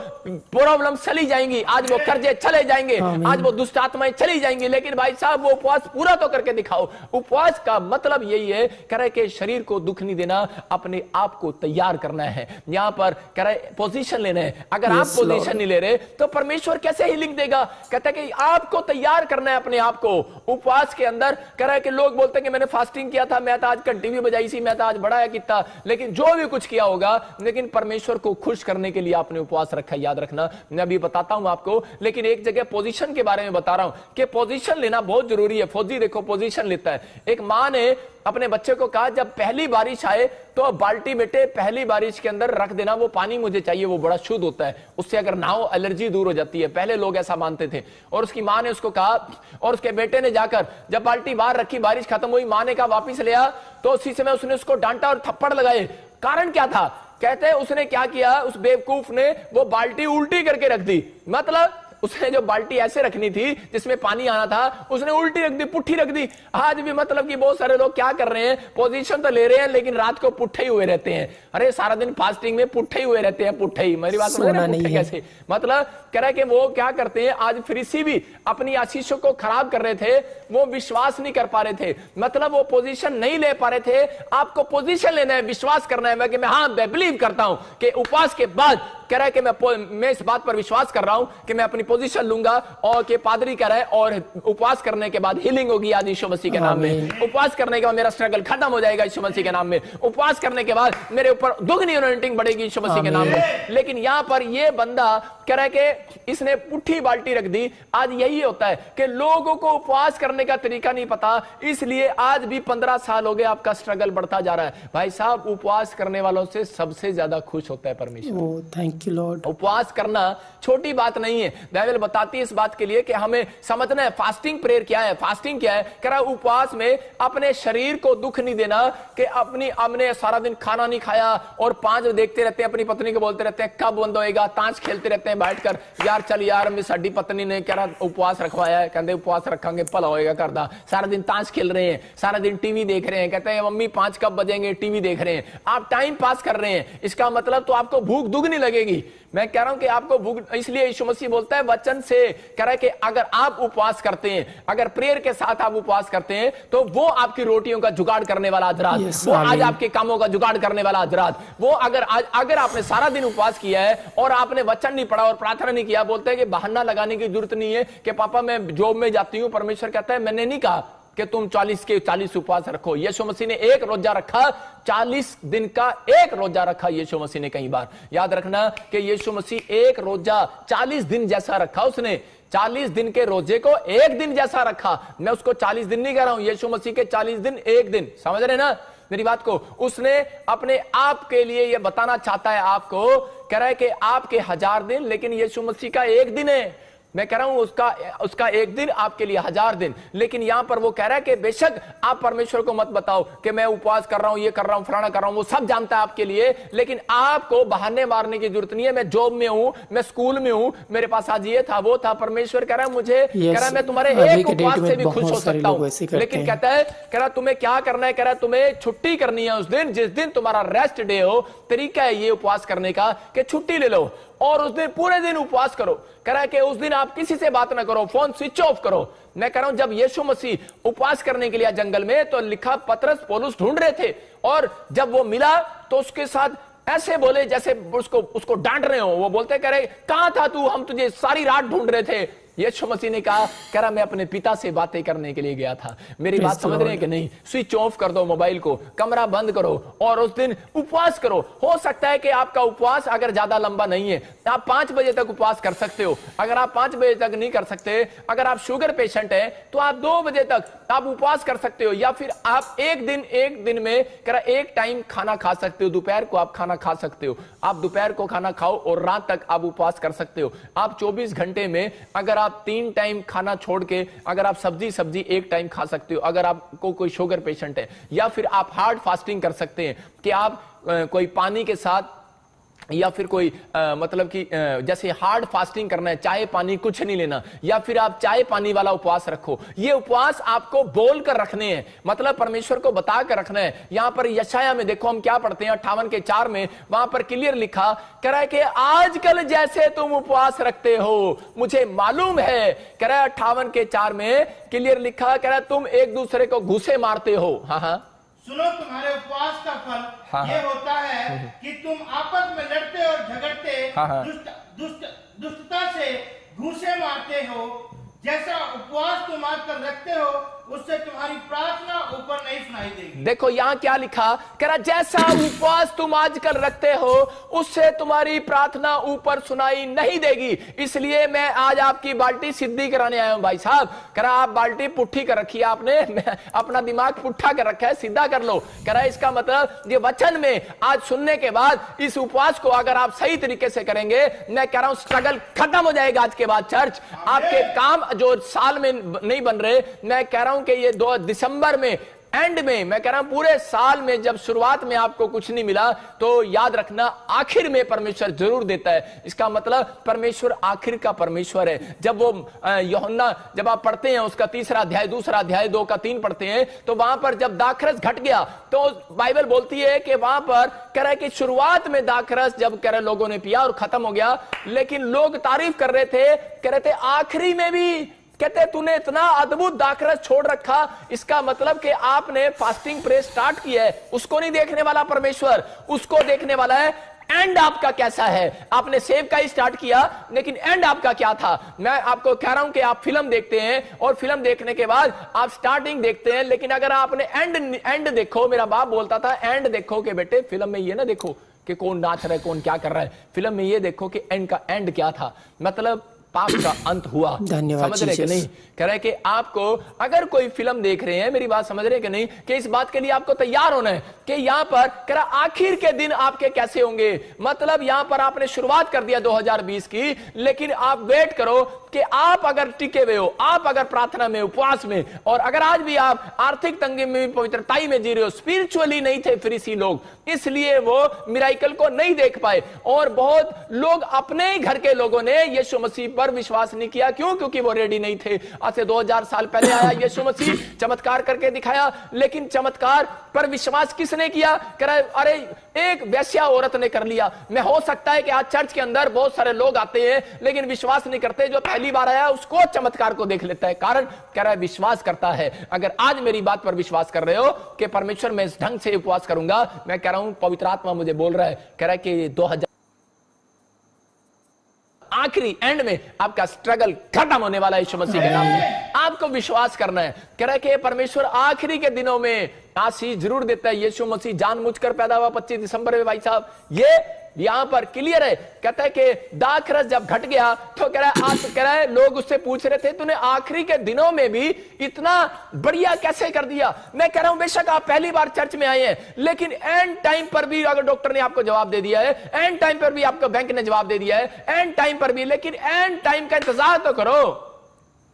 प्रॉब्लम चली जाएंगी, आज वो कर्जे चले जाएंगे, आज वो दुष्ट आत्माएं चली जाएंगी। लेकिन भाई साहब वो उपवास पूरा तो करके दिखाओ। उपवास का मतलब यही है कह रहा है कि शरीर को दुख नहीं देना, अपने आप को तैयार करना है। यहां पर कह रहा है पोजीशन लेना है। अगर आप पोजीशन नहीं ले रहे तो परमेश्वर कैसे हीलिंग देगा? कहता है कि आपको तैयार करना है अपने आप को उपवास के अंदर। कह रहा है कि लोग बोलते हैं कि मैंने फास्टिंग किया था, मैं तो आज घंटी भी बजाई सी, मैं तो आज बड़ा है कितना, लेकिन जो भी कुछ किया होगा, लेकिन परमेश्वर को खुश करने के लिए आपने उपवास रखा। याद रखना, मैं अभी बताता हूं आपको, लेकिन एक जगह पोजीशन के बारे में बता रहा हूं कि पोजीशन लेना बहुत जरूरी है। फौजी देखो पोजीशन लेता है। एक मां ने अपने बच्चे को कहा जब पहली बारिश आए तो बाल्टी बेटे पहली बारिश के अंदर रख देना, वो पानी मुझे चाहिए, वो बड़ा शुद्ध होता है, उससे अगर नहाओ एलर्जी दूर हो जाती है। पहले लोग ऐसा मानते थे। और उसकी मां ने उसको कहा, और उसके बेटे ने जाकर जब बाल्टी बाहर रखी, बारिश खत्म हुई, मां ने कहा वापिस ले आ, तो उसी समय उसने उसको डांटा और थप्पड़ लगाए। कारण क्या था? कहते हैं उसने क्या किया, उस बेवकूफ ने वो बाल्टी उल्टी करके रख दी। मतलब उसने जो बाल्टी ऐसे रखनी थी जिसमें पानी आना था, उसने उल्टी रख दी, पुट्ठी रख दी। आज भी मतलब कि बहुत सारे लोग क्या कर रहे हैं, पोजीशन तो ले रहे हैं लेकिन रात को पुट्ठे ही हुए रहते हैं। अरे सारा दिन फास्टिंग में पुट्ठे ही हुए रहते हैं, पुट्ठे ही। मेरी बात समझ रहे हैं? कैसे मतलब कह रहा है कि वो क्या करते हैं, आज फरीसी भी अपनी आशीषों को खराब कर रहे थे, वो विश्वास नहीं कर पा रहे थे, मतलब वो पोजीशन नहीं ले पा रहे थे। आपको पोजीशन लेना है, विश्वास करना है। मैं हाँ मैं बिलीव करता हूं कि उपवास के बाद कह रहा है कि मैं इस बात पर विश्वास कर रहा हूं कि मैं अपनी पोजीशन लूंगा, और कि पादरी कह रहा है और उपवास करने के बाद हीलिंग होगी आज यीशु मसीह के नाम में। उपवास करने के बाद मेरा स्ट्रगल खत्म हो जाएगा यीशु मसीह के नाम में। उपवास करने के बाद मेरे ऊपर दुगनी अनॉइंटिंग बढ़ेगी यीशु मसीह के नाम में। लेकिन यहां पर यह बंदा कह रहा है कि इसने पुट्ठी बाल्टी रख दी। आज यही होता है कि लोगों को उपवास करने का तरीका नहीं पता, इसलिए आज भी 15 साल हो गए आपका स्ट्रगल बढ़ता जा रहा है। भाई साहब उपवास करने वालों से सबसे ज्यादा खुश होता है परमेश्वर। Thank you Lord. उपवास करना छोटी बात नहीं है। बाइबल बताती है इस बात के लिए कि हमें समझना है फास्टिंग प्रेयर क्या है। फास्टिंग क्या है? कह रहा उपवास में अपने शरीर को दुख नहीं देना कि हमने सारा दिन खाना नहीं खाया और 5 देखते रहते हैं, अपनी पत्नी को बोलते रहते हैं कब बंद होएगा, ताश खेलते रहते हैं बैठकर, यार चल यार मैं साडी पत्नी ने कह रहा उपवास रखवाया है, कहते उपवास रखेंगे भला होएगा घर दा। सारा दिन ताश खेल रहे हैं, सारा दिन टीवी देख रहे हैं, कहते हैं मम्मी 5 कब बजेंगे, टीवी देख रहे हैं। आप टाइम पास कर रहे हैं, इसका मतलब तो आपको भूख दुगनी लगेगी। लगेगी। मैं कह रहा हूं कि आपको भूख, इसलिए यीशु मसीह बोलता है वचन से, कह रहा है कि अगर आप उपवास करते हैं, अगर प्रेयर के साथ आप उपवास करते हैं, तो वो आपकी रोटियों का जुगाड़ करने वाला आज रात, वो आज आपके कामों का जुगाड़ करने वाला आज रात, वो अगर आपने सारा दिन उपवास किया है और आपने वचन नहीं पढ़ा और प्रार्थना नहीं किया, बोलते हैं कि बहाना लगाने की जरूरत नहीं है कि पापा मैं जॉब में जाती हूं। परमेश्वर कहता है मैंने नहीं कहा कि तुम 40 के 40 उपवास रखो। यीशु मसीह ने एक रोजा रखा, 40 दिन का एक रोजा रखा यीशु मसीह ने। कई बार याद रखना कि यीशु मसीह एक रोजा 40 दिन जैसा रखा, उसने 40 दिन के रोजे को एक दिन जैसा रखा। मैं उसको 40 दिन नहीं कह रहा हूं, यीशु मसीह के 40 दिन एक दिन, समझ रहे ना मेरी बात को। उसने अपने आप के लिए यह बताना चाहता है आपको, कह रहा है कि आपके 1000 दिन, लेकिन यीशु मसीह का एक दिन है। मैं कह रहा हूं उसका एक दिन आपके लिए 1000 दिन। लेकिन यहां पर वो कह रहा है कि बेशक आप परमेश्वर को मत बताओ कि मैं उपवास कर रहा हूं, ये कर रहा हूं, फलाना कर रहा हूं, वो सब जानता है आपके लिए, लेकिन आपको बहाने मारने की जरूरत नहीं है। मैं जॉब में हूं, मैं स्कूल में हूं, मेरे पास आज ये था वो था। परमेश्वर कह रहा है मुझे, कह रहा है मैं तुम्हारे एक उपवास से भी खुश हो सकता हूं, लेकिन कहता है, कह रहा तुम्हें क्या करना है, कह रहा तुम्हें छुट्टी करनी है उस दिन जिस दिन तुम्हारा रेस्ट डे हो। तरीका है ये उपवास करने का कि छुट्टी ले लो और उस दिन पूरे दिन उपवास करो। कह रहा है कि उस दिन आप किसी से बात ना करो, फोन स्विच ऑफ करो। मैं कह रहा हूं जब यीशु मसीह उपवास करने के लिए जंगल में, तो लिखा पतरस पौलुस ढूंढ रहे थे, और जब वो मिला तो उसके साथ ऐसे बोले जैसे उसको डांट रहे हो। वो बोलते, कह रहे कहां था तू, हम तुझे सारी रात ढूंढ रहे थे। यीशु मसीह ने कहा, कह रहा मैं अपने पिता से बातें करने के लिए गया था। मेरी बात समझ रहे हैं कि नहीं? स्विच ऑफ कर दो मोबाइल को, कमरा बंद करो और उस दिन उपवास करो। हो सकता है कि आपका उपवास अगर ज्यादा लंबा नहीं है, आप 5 बजे तक उपवास कर सकते हो। अगर आप 5 बजे तक नहीं कर सकते, अगर आप शुगर पेशेंट हैं, तो आप 2 बजे तक आप उपवास कर सकते हो। या फिर आप एक दिन में कह एक टाइम खाना खा सकते हो, दोपहर को आप खाना खा सकते हो। आप दोपहर को खाना खाओ और रात तक आप उपवास कर सकते हो। आप 24 घंटे में अगर आप 3 टाइम खाना छोड़ के अगर आप सब्जी एक टाइम खा सकते हो, अगर आपको कोई शुगर पेशेंट है। या फिर आप हार्ड फास्टिंग कर सकते हैं कि आप कोई पानी के साथ, या फिर कोई मतलब कि जैसे हार्ड फास्टिंग करना है, चाय पानी कुछ नहीं लेना, या फिर आप चाय पानी वाला उपवास रखो। ये उपवास आपको बोल कर रखने हैं, मतलब परमेश्वर को बता कर रखना है। यहां पर यशाया में देखो हम क्या पढ़ते हैं, 58 के 4 में, वहां पर क्लियर लिखा, कह रहा है कि आजकल जैसे तुम उपवास रखते हो मुझे मालूम है। कह रहा है 58 के 4 में क्लियर लिखा, कह रहा है तुम एक दूसरे को घूसे मारते हो। हाँ, सुनो तुम्हारे उपवास का फल ये होता है कि तुम आपस में लड़ते और झगड़ते, दुष्टता से घूंसे मारते हो। जैसा उपवास तुम आजकल रखते हो उससे तुम्हारी प्रार्थना ऊपर नहीं सुनाई देगी। देखो यहाँ क्या लिखा, कह रहा जैसा उपवास तुम आजकल रखते हो उससे तुम्हारी प्रार्थना ऊपर सुनाई नहीं देगी। इसलिए मैं आज आपकी बाल्टी सीधी कराने आया हूं भाई साहब। कह रहा आप बाल्टी पुट्ठी कर रखी है आपने, अपना दिमाग पुट्ठा कर रखा है, सीधा कर लो। कह रहा इसका मतलब ये वचन में आज सुनने के बाद इस उपवास को अगर आप सही तरीके से करेंगे, मैं कह रहा हूं स्ट्रगल खत्म हो जाएगा आज के बाद। चर्च आपके काम जो साल में नहीं बन रहे, मैं कह रहा हूं कि ये 2 दिसंबर में एंड में, मैं कह रहा हूं पूरे साल में जब शुरुआत में आपको कुछ नहीं मिला, तो याद रखना आखिर में परमेश्वर जरूर देता है। इसका मतलब परमेश्वर आखिर का परमेश्वर है। जब वो यूहन्ना जब आप पढ़ते हैं उसका 3रा अध्याय, 2रा अध्याय 2 का 3 पढ़ते हैं, तो वहां पर जब दाखरस घट गया तो बाइबल बोलती है कि वहां पर कह रहा है कि शुरुआत में दाखरस जब कह रहे लोगों ने पिया और खत्म हो गया, लेकिन लोग तारीफ कर रहे थे, कह रहे थे आखिरी में भी कहते तूने इतना अद्भुत दाखरस छोड़ रखा। इसका मतलब कि आपने फास्टिंग प्रे स्टार्ट किया है, उसको नहीं देखने वाला परमेश्वर, उसको देखने वाला है एंड आपका कैसा है। आपने सेव का ही स्टार्ट किया, लेकिन एंड आपका क्या था। मैं आपको कह रहा हूं कि आप फिल्म देखते हैं और फिल्म देखने के बाद आप स्टार्टिंग देखते हैं, लेकिन अगर आपने एंड देखो, मेरा बाप बोलता था एंड देखो कि बेटे फिल्म में ये ना देखो कि कौन नाच रहा है कौन क्या कर रहा है, फिल्म में ये देखो कि एंड का एंड क्या था, मतलब पाप का अंत हुआ। समझ रहे कि नहीं? कह रहे कि आपको अगर कोई फिल्म देख रहे हैं, मेरी बात समझ रहे कि नहीं, कि इस बात के लिए आपको तैयार होना है कि यहां पर कह रहा आखिर के दिन आपके कैसे होंगे। मतलब यहां पर आपने शुरुआत कर दिया 2020 की, लेकिन आप वेट करो कि आप अगर टिके हुए हो, आप अगर प्रार्थना में, उपवास में, और अगर आज भी आप आर्थिक तंगी में, पवित्रताई में जी रहे हो, स्पिरिचुअली नहीं थे फरीसी लोग, इसलिए वो मिराइकल को नहीं देख पाए। और बहुत लोग अपने ही घर के लोगों ने यीशु मसीह पर विश्वास नहीं किया। क्यों? क्योंकि वो रेडी नहीं थे। आज से 2000 साल पहले आया यीशु मसीह, चमत्कार करके दिखाया, लेकिन चमत्कार पर विश्वास किसने किया? कह रहा है अरे एक वैश्या औरत ने कर लिया। मैं हो सकता है कि आज चर्च के अंदर बहुत सारे लोग आते हैं लेकिन विश्वास नहीं करते। जो पहली बार आया उसको चमत्कार को देख लेता है। कारण कह रहा है विश्वास करता है। अगर आज मेरी बात पर विश्वास कर रहे हो कि परमेश्वर मैं इस ढंग से उपवास करूंगा, मैं कह रहा हूं पवित्र आत्मा मुझे बोल रहा है, कह रहा है कि 2000 आखिरी एंड में आपका स्ट्रगल खत्म होने वाला है यीशु मसीह के नाम में। आपको विश्वास करना है। कह रहा है कि परमेश्वर आखिरी के दिनों में आशीष जरूर देता है। यीशु मसीह जानबूझकर पैदा हुआ 25 दिसंबर में। भाई साहब ये यहां पर क्लियर है। कहता है कि दाखरस जब घट गया तो कह रहा है लोग उससे पूछ रहे थे तूने आखिरी के दिनों में भी इतना बढ़िया कैसे कर दिया। मैं कह रहा हूं बेशक आप पहली बार चर्च में आए हैं लेकिन एंड टाइम पर भी अगर डॉक्टर ने आपको जवाब दे दिया है, एंड टाइम पर भी आपको बैंक ने जवाब दे दिया है, एंड टाइम पर भी, लेकिन एंड टाइम का इंतजार तो करो,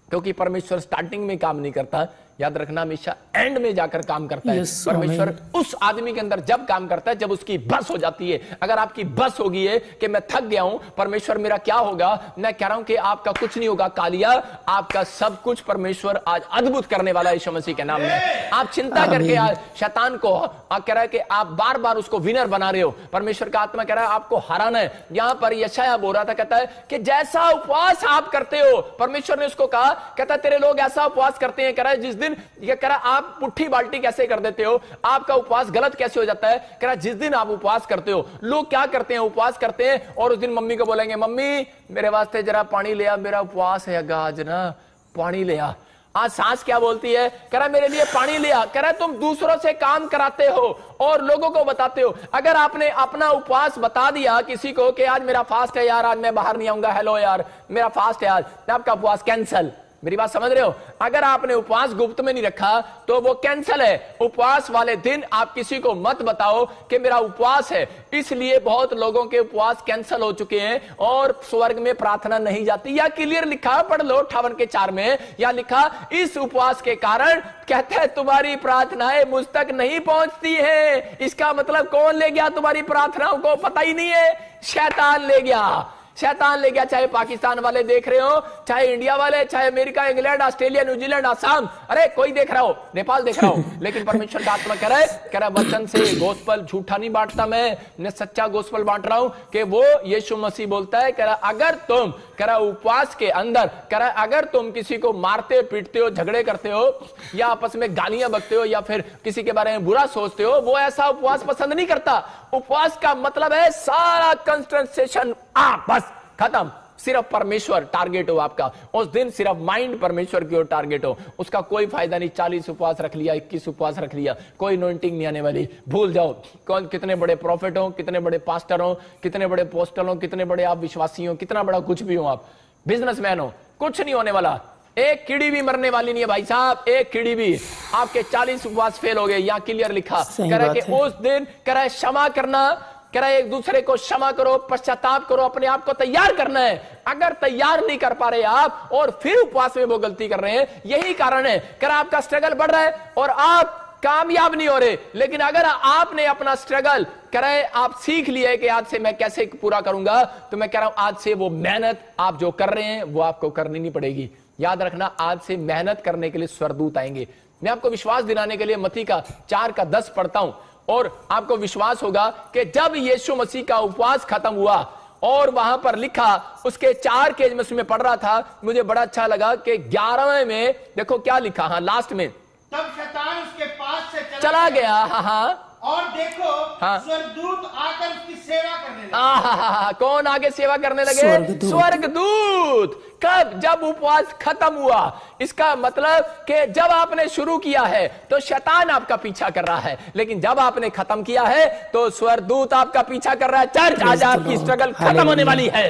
क्योंकि परमेश्वर स्टार्टिंग में काम नहीं करता। याद रखना हमेशा एंड में जाकर काम करता है। परमेश्वर उस आदमी के अंदर जब काम करता है जब उसकी बस हो जाती है। अगर आपकी बस हो गई है कि मैं थक गया हूं, परमेश्वर मेरा क्या होगा, मैं कह रहा हूं कि आपका कुछ नहीं होगा कालिया, आपका सब कुछ परमेश्वर आज अद्भुत करने वाला है यीशु मसीह के नाम में। आप चिंता करके आज शैतान को कह रहा है कि आप बार बार उसको विनर बना रहे हो। परमेश्वर का आत्मा कह रहा है आपको हराना है। यहां पर यशायाह बोल रहा था, कहता है कि जैसा उपवास आप करते हो, परमेश्वर ने उसको कहा, कहता है तेरे लोग ऐसा उपवास करते हैं, कह रहा है जिस दिन ये कह रहा आप पुट्ठी बाल्टी कैसे कर देते हो, आपका उपवास गलत कैसे हो जाता है। कह रहा जिस दिन आप उपवास करते हो, लोग क्या करते हैं, उपवास करते हैं और उस दिन मम्मी को बोलेंगे मम्मी मेरे वास्ते जरा पानी ले आ, मेरा उपवास है आज ना, पानी ले आ। आज सास क्या बोलती है, कह रहा मेरे लिए पानी ले आ। कह रहा तुम दूसरों से काम कराते हो और लोगों को बताते हो। अगर आपने अपना उपवास बता दिया किसी को कि आज मेरा फास्ट है यार, आज मैं बाहर नहीं आऊंगा, हेलो यार मेरा फास्ट है आज, आपका उपवास कैंसल। मेरी बात समझ रहे हो? अगर आपने उपवास गुप्त में नहीं रखा तो वो कैंसल है। उपवास वाले दिन आप किसी को मत बताओ कि मेरा उपवास है। इसलिए बहुत लोगों के उपवास कैंसल हो चुके हैं और स्वर्ग में प्रार्थना नहीं जाती। या क्लियर लिखा, पढ़ लो 58 के 4 में, या लिखा इस उपवास के कारण कहते हैं तुम्हारी प्रार्थनाएं मुझ तक नहीं पहुंचती है। इसका मतलब कौन ले गया तुम्हारी प्रार्थनाओं को? पता ही नहीं है, शैतान ले गया। शैतान ले गया। चाहे पाकिस्तान वाले देख रहे हो, चाहे इंडिया वाले, चाहे America, England, Australia, New Zealand, Assam, अरे कोई देख रहा हो, नेपाल देख रहा हो, लेकिन परमेश्वर का आत्मा कह रहा है वचन से गोस्पल झूठा नहीं बांटता मैं सच्चा गोस्पल बांट रहा हूं। कि वो यीशु मसीह बोलता है, कह रहा अगर तुम कह रहा उपवास के अंदर, कह रहा अगर तुम किसी को मारते पीटते हो, झगड़े करते हो या आपस में गालियां बकते हो या फिर किसी के बारे में बुरा सोचते हो, वो ऐसा उपवास पसंद नहीं करता। उपवास का मतलब है सारा कंसंट्रेशन बस खत्म, सिर्फ परमेश्वर टारगेट हो आपका। उस दिन सिर्फ माइंड परमेश्वर की ओर टारगेट हो, उसका कोई फायदा नहीं। 40 उपवास रख लिया, 21 उपवास रख लिया, कोई अनॉइंटिंग नहीं आने वाली। भूल जाओ कौन कितने बड़े प्रॉफिट हो, कितने बड़े पास्टर हो, कितने बड़े पोस्टल हो, कितने बड़े आप विश्वासी हो, कितना बड़ा कुछ भी हो, आप बिजनेसमैन हो, कुछ नहीं होने वाला। एक कीड़ी भी मरने वाली नहीं है भाई साहब, एक कीड़ी भी। आपके 40 उपवास फेल हो गए, यहां क्लियर लिखा। कह रहा है कि उस दिन कह रहा है क्षमा करना, कह रहा है एक दूसरे को क्षमा करो, पश्चाताप करो, अपने आप को तैयार करना है। अगर तैयार नहीं कर पा रहे आप और फिर उपवास में वो गलती कर रहे हैं, यही कारण है। कह रहा आपका स्ट्रगल बढ़ रहा है और आप कामयाब नहीं हो रहे। लेकिन अगर आपने अपना स्ट्रगल कह रहे आप सीख लिया है कि आज से मैं कैसे पूरा करूंगा, तो मैं कह रहा हूं आज से वो मेहनत आप जो कर रहे हैं वो आपको करनी नहीं पड़ेगी। याद रखना, आज से मेहनत करने के लिए स्वर्गदूत आएंगे। मैं आपको विश्वास दिलाने के लिए मत्ती का 4:10 पढ़ता हूं और आपको विश्वास होगा कि जब यीशु मसीह का उपवास खत्म हुआ और वहां पर लिखा उसके 4 के मैं उसमें पढ़ रहा था, मुझे बड़ा अच्छा लगा कि 11वें में देखो क्या लिखा, हाँ लास्ट में, तब शैतान उसके पास से चला गया। हाँ और देखो स्वर्गदूत आकर उसकी सेवा करने लगे। कौन आगे सेवा करने लगे? स्वर्गदूत। कब? जब उपवास खत्म हुआ। इसका मतलब कि जब आपने शुरू किया है तो शैतान आपका पीछा कर रहा है, लेकिन जब आपने खत्म किया है तो स्वर्गदूत आपका पीछा कर रहा है। चर्च आज आपकी स्ट्रगल खत्म होने वाली है,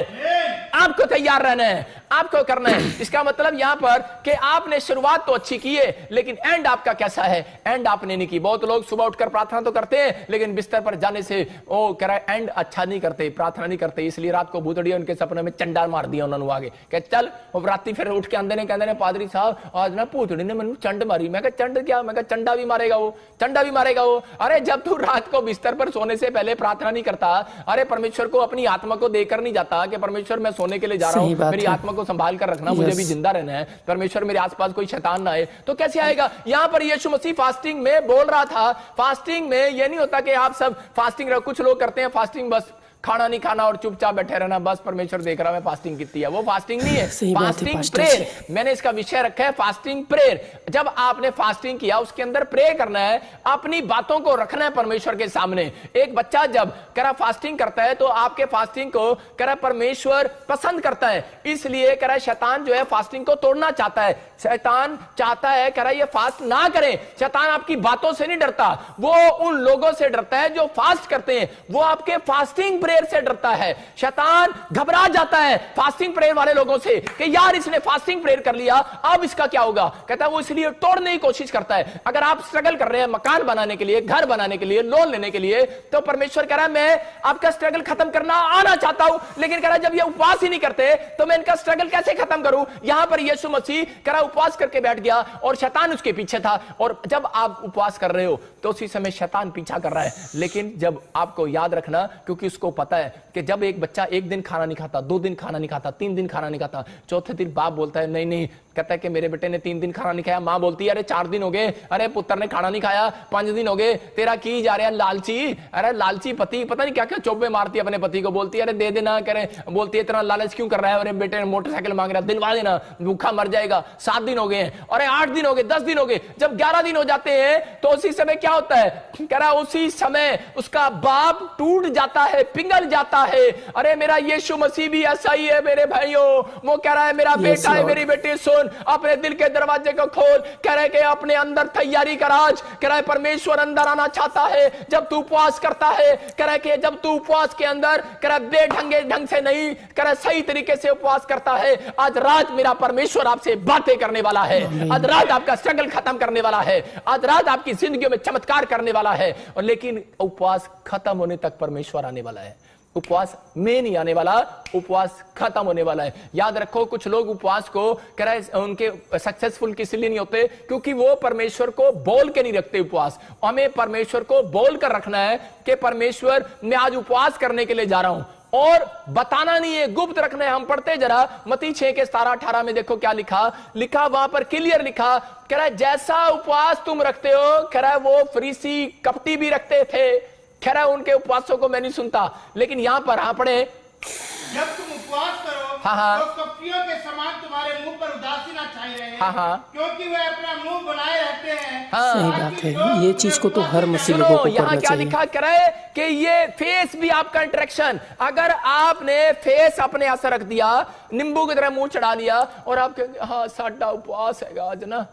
आपको तैयार रहना है, आपको करना है। इसका मतलब यहां पर कि आपने शुरुआत तो अच्छी की है लेकिन एंड आपका कैसा है, एंड आपने नहीं की। बहुत लोग सुबह उठकर प्रार्थना तो करते हैं लेकिन बिस्तर पर जाने से वो कह रहा है एंड अच्छा नहीं करते, प्रार्थना नहीं करते, इसलिए रात को भूतड़ी उनके सपने में चंडा मार दिया उन्होंने आगे। कह चल वो राती फिर उठ के कहते ने पादरी साहब आज ना भूतड़ी ने मैंने चंड मारी। मैं कहा चंड क्या? मैं कहा चंडा भी मारेगा वो, चंडा भी मारेगा वो। अरे जब तू रात को बिस्तर पर सोने से पहले प्रार्थना नहीं करता, अरे परमेश्वर को अपनी आत्मा को देकर नहीं जाता कि परमेश्वर मैं सोने के लिए जा रहा हूं, मेरी आत्मा को को संभाल कर रखना, मुझे भी जिंदा रहना है, परमेश्वर मेरे आसपास कोई शैतान ना आए, तो कैसे आएगा? यहां पर यीशु मसीह फास्टिंग में बोल रहा था। फास्टिंग में यह नहीं होता कि आप सब फास्टिंग रहो, कुछ लोग करते हैं फास्टिंग बस खाना नहीं खाना और चुपचाप बैठे रहना, बस परमेश्वर देख रहा है मैं फास्टिंग कितनी है, वो फास्टिंग नहीं है। फास्टिंग प्रेयर, मैंने इसका विषय रखा है फास्टिंग प्रेयर। जब आपने फास्टिंग किया उसके अंदर प्रे करना है, अपनी बातों को रखना है परमेश्वर के सामने। एक बच्चा जब करा फास्टिंग करता है तो आपके फास्टिंग को करा परमेश्वर पसंद करता है, इसलिए करा शैतान जो है फास्टिंग को तोड़ना चाहता है। शैतान चाहता है करा ये फास्ट ना करें। शैतान आपकी बातों से नहीं डरता, वो उन लोगों से डरता है जो फास्ट करते हैं, वो आपके फास्टिंग प्रेयर से डरता है। शैतान घबरा जाता है फास्टिंग प्रेयर वाले लोगों से कि यार इसने फास्टिंग प्रेयर कर लिया, अब इसका क्या होगा। कहता है वो इसलिए तोड़ने की कोशिश करता है। अगर आप स्ट्रगल कर रहे हैं मकान बनाने के लिए, घर बनाने के लिए, लोन लेने के लिए, तो परमेश्वर कह रहा है मैं आपका स्ट्रगल खत्म करना आना चाहता हूं, लेकिन कह रहा है जब ये उपवास ही नहीं करते तो मैं इनका स्ट्रगल कैसे खत्म करूं। यहां पर यीशु मसीह कह रहा उपवास करके बैठ गया और शैतान उसके पीछे था। और जब आप उपवास कर रहे हो तो उसी समय शैतान पीछा कर रहा है, लेकिन जब आपको याद रखना, क्योंकि उसको पता है कि जब एक बच्चा एक दिन खाना नहीं खाता, 2 दिन खाना नहीं खाता, 3 दिन खाना नहीं खाता, चौथे दिन बाप बोलता है नहीं नहीं, कहता है कि मेरे बेटे ने 3 दिन खाना नहीं खाया, मां बोलती है अरे 4 दिन हो गए, अरे पुत्र ने खाना नहीं खाया, 5 दिन हो गए, तेरा की जा रहा है लालची। अरे लालची पति पता नहीं क्या क्या चौबे मारती है अपने पति को, बोलती है अरे दे देना, करे बोलती है इतना लालच क्यों कर रहा है, अरे बेटे ने मोटरसाइकिल मांग रहा है, दिलवा देना, भूखा मर जाएगा। 7 दिन हो गए हैं, अरे 8 दिन हो गए, 10 दिन हो गए, जब 11 दिन हो जाते हैं तो उसी समय क्या होता है, कह रहा उसी समय उसका बाप टूट जाता है, पिघल जाता है। अरे मेरा यीशु मसीह भी ऐसा ही है मेरे भाइयों, वो कह रहा है मेरा बेटा है, मेरी बेटी सुन, अपने दिल के दरवाजे को खोल, कह रहे कि अपने अंदर तैयारी कर आज, कह रहा है परमेश्वर अंदर आना चाहता है जब तू उपवास करता है, कह रहा है कि जब तू उपवास के अंदर कह रहा बेढंगे ढंग से नहीं, कह रहा सही तरीके से उपवास करता है, आज रात मेरा परमेश्वर आपसे बातें करने वाला है, आज रात आपका स्ट्रगल खत्म करने वाला है, आज रात आपकी जिंदगी में चमत्कार करने वाला है। और लेकिन उपवास खत्म होने तक परमेश्वर आने वाला है, उपवास में नहीं आने वाला, उपवास खत्म होने वाला है। याद रखो कुछ लोग उपवास को कह रहे उनके सक्सेसफुल किस लिए नहीं होते, क्योंकि वो परमेश्वर को बोल के नहीं रखते उपवास। हमें परमेश्वर को बोल कर रखना है कि परमेश्वर मैं आज उपवास करने के लिए जा रहा हूं, और बताना नहीं है, गुप्त रखना है। हम पढ़ते जरा मत्ती 6 के 17-18 में देखो क्या लिखा वहां पर क्लियर लिखा, कह रहा है जैसा उपवास तुम रखते हो, कह रहा है वो फरीसी कपटी भी रखते थे, कह रहा है उनके उपवासों को मैं नहीं सुनता। लेकिन यहां पर पढ़े जब तुम उपवास करो तो कपटियों के समान तुम्हारे मुंह पर उदासी ना छाई रहे, क्योंकि वे अपना मुंह बनाए रहते हैं। सही बात है, ये चीज को तो हर मसीह लोगों को करना चाहिए। क्या लिखा करे कि ये फेस भी आपका इंटरेक्शन, अगर आपने फेस अपने ऐसा रख दिया, नींबू की तरह मुंह चढ़ा लिया और आप कहेंगे हाँ साडा उपवास है आज ना,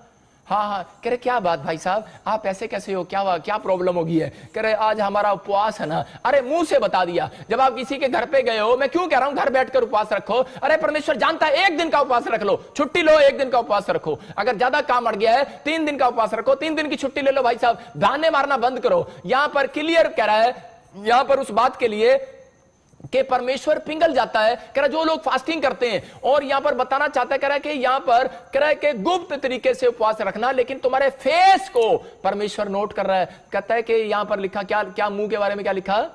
हाँ कह रहे क्या बात भाई साहब आप ऐसे कैसे हो, क्या प्रॉब्लम होगी है, कह रहे आज हमारा उपवास है ना। अरे मुंह से बता दिया। जब आप किसी के घर पे गए हो, मैं क्यों कह रहा हूं घर बैठकर उपवास रखो, अरे परमेश्वर जानता है 1 दिन का उपवास रख लो, छुट्टी लो, 1 दिन का उपवास रखो। अगर ज्यादा काम अड़ गया है 3 दिन का उपवास रखो, 3 दिन की छुट्टी ले लो भाई साहब, बहाने मारना बंद करो। यहां पर क्लियर कह रहा है, यहां पर उस बात के लिए कि परमेश्वर पिघल जाता है, कह रहा जो लोग फास्टिंग करते हैं। और यहां पर बताना चाहता है, कह रहा है कि यहां पर कह रहा है कि गुप्त तरीके से उपवास रखना, लेकिन तुम्हारे फेस को परमेश्वर नोट कर रहा है। कहता है कि यहां पर लिखा क्या मुंह के बारे में क्या लिखा,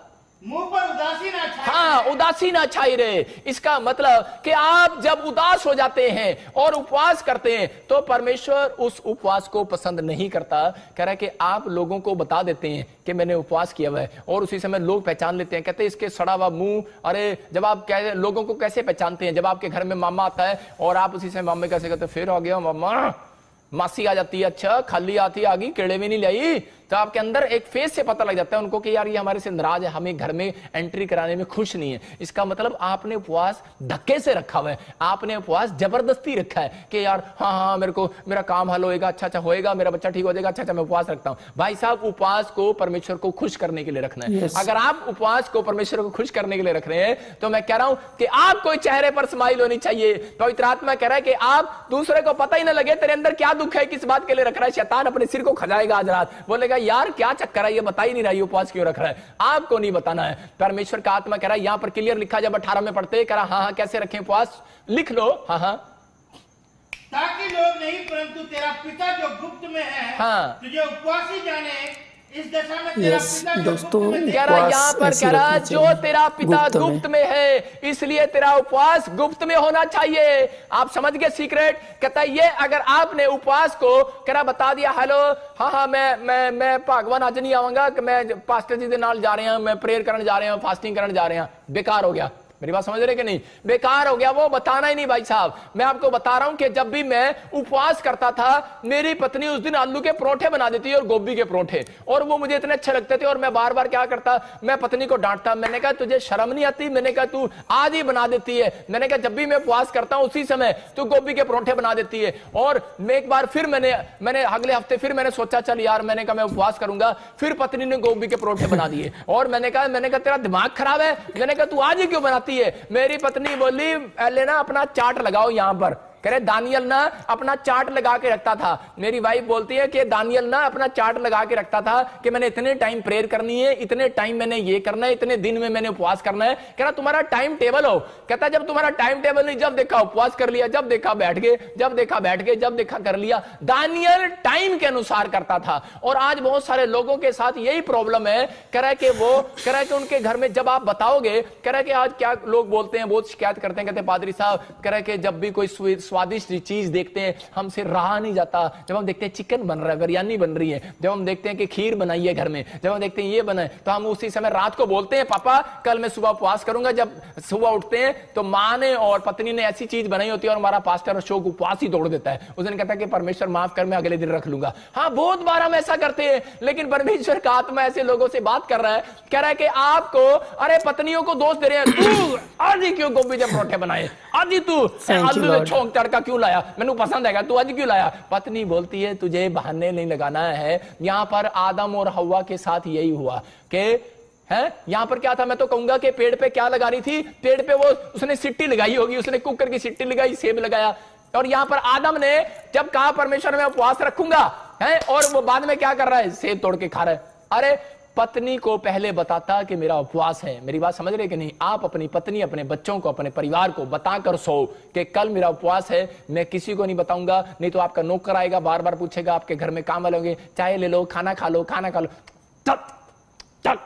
मुंह पर उदासी ना छाई। हाँ उदासी ना छाई रहे। इसका मतलब कि आप जब उदास हो जाते हैं और उपवास करते हैं तो परमेश्वर उस उपवास को पसंद नहीं करता। कह रहा है कि आप लोगों को बता देते हैं कि मैंने उपवास किया हुआ है, और उसी समय लोग पहचान लेते हैं, कहते हैं इसके सड़ा हुआ मुंह। अरे जब आप लोगों को कैसे पहचानते हैं, जब आपके घर में मामा आता है और आप उसी समय मामे कैसे कहते फिर आ गया मामा, मासी आ जाती है, अच्छा खाली आती आ गई, केड़े भी नहीं लाई, तो आपके अंदर एक फेस से पता लग जाता है उनको कि यार ये हमारे से नाराज है, हमें घर में एंट्री कराने में खुश नहीं है। इसका मतलब आपने उपवास धक्के से रखा हुआ है, आपने उपवास जबरदस्ती रखा है कि यार हाँ मेरा काम हल होएगा, अच्छा होएगा, मेरा बच्चा ठीक हो जाएगा, अच्छा मैं उपवास रखता हूं। भाई साहब उपवास को परमेश्वर को खुश करने के लिए रखना है। अगर आप उपवास को परमेश्वर को खुश करने के लिए रख रहे हैं तो मैं कह रहा हूं कि आपको चेहरे पर स्माइल होनी चाहिए। पवित्र आत्मा कह रहा है कि आप दूसरे को पता ही ना लगे तेरे अंदर क्या दुख है, किस बात के लिए रख रहा है। शैतान अपने सिर को खजाएगा आज रात, बोलेगा यार क्या चक्कर है, ये बता ही नहीं रहा है उपवास क्यों रख रहा है। आपको नहीं बताना है, परमेश्वर का आत्मा कह रहा है। यहां पर क्लियर लिखा, जब 18 में पढ़ते कह रहा हाँ कैसे रखें उपवास, लिख लो हाँ ताकि लोग नहीं परंतु तेरा पिता जो गुप्त में है तुझे उपवासी जाने, इस दशा में तेरा पिता जो दोस्तों, गुप्त में कह रहा यहाँ पर कह रहा जो तेरा पिता गुप्त में है, इसलिए तेरा उपवास गुप्त में होना चाहिए। आप समझ गए सीक्रेट? कहता है ये अगर आपने उपवास को कह रहा बता दिया, हेलो हाँ मैं भगवान आज नहीं आऊंगा, कि मैं पास्टर जी के नाल जा रहे हैं, मैं प्रेयर करने जा रहे हैं, फास्टिंग करने जा रहे हैं, बेकार हो गया। मेरी बात समझ रहे कि नहीं? बेकार हो गया, वो बताना ही नहीं भाई साहब। मैं आपको बता रहा हूं कि जब भी मैं उपवास करता था, मेरी पत्नी उस दिन आलू के परोठे बना देती है और गोभी के परोठे, और वो मुझे इतने अच्छे लगते थे, और मैं बार बार क्या करता, मैं पत्नी को डांटता। मैंने कहा तुझे शर्म नहीं आती? मैंने कहा तू आज ही बना देती है। मैंने कहा जब भी मैं उपवास करता हूं उसी समय तू गोभी के परोठे बना देती है। और मैं एक बार फिर मैंने अगले हफ्ते फिर मैंने सोचा चल यार, मैंने कहा मैं उपवास करूंगा, फिर पत्नी ने गोभी के परोठे बना दिए। और मैंने कहा तेरा दिमाग खराब है? मैंने कहा तू आज ही क्यों बनाती है? मेरी पत्नी बोली पहले ना अपना चार्ट लगाओ यहां पर। कह रहे दानियल ना अपना चार्ट लगा के रखता था। मेरी वाइफ बोलती है कि दानियल ना अपना चार्ट लगा के रखता था कि मैंने इतने टाइम प्रेयर करनी है, इतने टाइम मैंने ये करना है, इतने दिन में मैंने उपवास करना है। कह रहा तुम्हारा टाइम टेबल हो। कहता जब तुम्हारा टाइम टेबल नहीं, जब देखा उपवास कर लिया, जब देखा बैठ गए, जब देखा बैठ गए, जब देखा कर लिया। दानियल टाइम के अनुसार करता था। और आज बहुत सारे लोगों के साथ यही प्रॉब्लम है। कह रहा है कि उनके घर में जब आप बताओगे, कह रहा है कि आज क्या लोग बोलते हैं, बहुत शिकायत करते हैं, कहते हैं पादरी साहब, कह रहा है कि जब भी कोई स्वादिष्ट चीज देखते हैं हमसे रहा नहीं जाता। जब हम देखते हैं चिकन बन रहा है, बिरयानी बन रही है, जब हम देखते हैं कि खीर बनाई है घर में, जब हम देखते हैं ये बना है, तो हम उसी समय रात को बोलते हैं पापा कल मैं सुबह उपवास करूंगा। जब सुबह उठते हैं तो माँ ने और पत्नी ने ऐसी चीज बनाई होती है और हमारा पास्टर अशोक उपवास ही तोड़ देता है। उस दिन कहता है कि परमेश्वर माफ कर, मैं अगले दिन रख लूंगा। हाँ बहुत बार हम ऐसा करते हैं, लेकिन परमेश्वर का आत्मा ऐसे लोगों से बात कर रहा है, कह रहा है कि आपको अरे पत्नियों को दोष दे रहे हैं, तू आज ही क्यों गोभी के परोठे बनाए, आज ही तू आलू में छोंक तड़का क्यों लाया, मैंने पसंद आएगा, तू आज क्यों लाया। पत्नी बोलती है तुझे बहाने नहीं लगाना है। यहां पर आदम और हव्वा के साथ यही हुआ कि है, यहां पर क्या था, मैं तो कहूंगा कि पेड़ पे क्या लगा रही थी, पेड़ पे वो उसने सिट्टी लगाई होगी, उसने कुकर की सिट्टी लगाई, सेब लगाया। और यहां पर आदम ने जब कहा परमेश्वर मैं उपवास रखूंगा है, और वो बाद में क्या कर रहा है, सेब तोड़ के खा रहा है। अरे पत्नी को पहले बताता कि मेरा उपवास है। मेरी बात समझ रहे कि नहीं? आप अपनी पत्नी, अपने बच्चों को, अपने परिवार को बताकर सो कि कल मेरा उपवास है, मैं किसी को नहीं बताऊंगा, नहीं तो आपका नौकर आएगा बार बार पूछेगा, आपके घर में काम वाले होंगे, चाय ले लो, खाना खा लो, खाना खा लो। चल चल,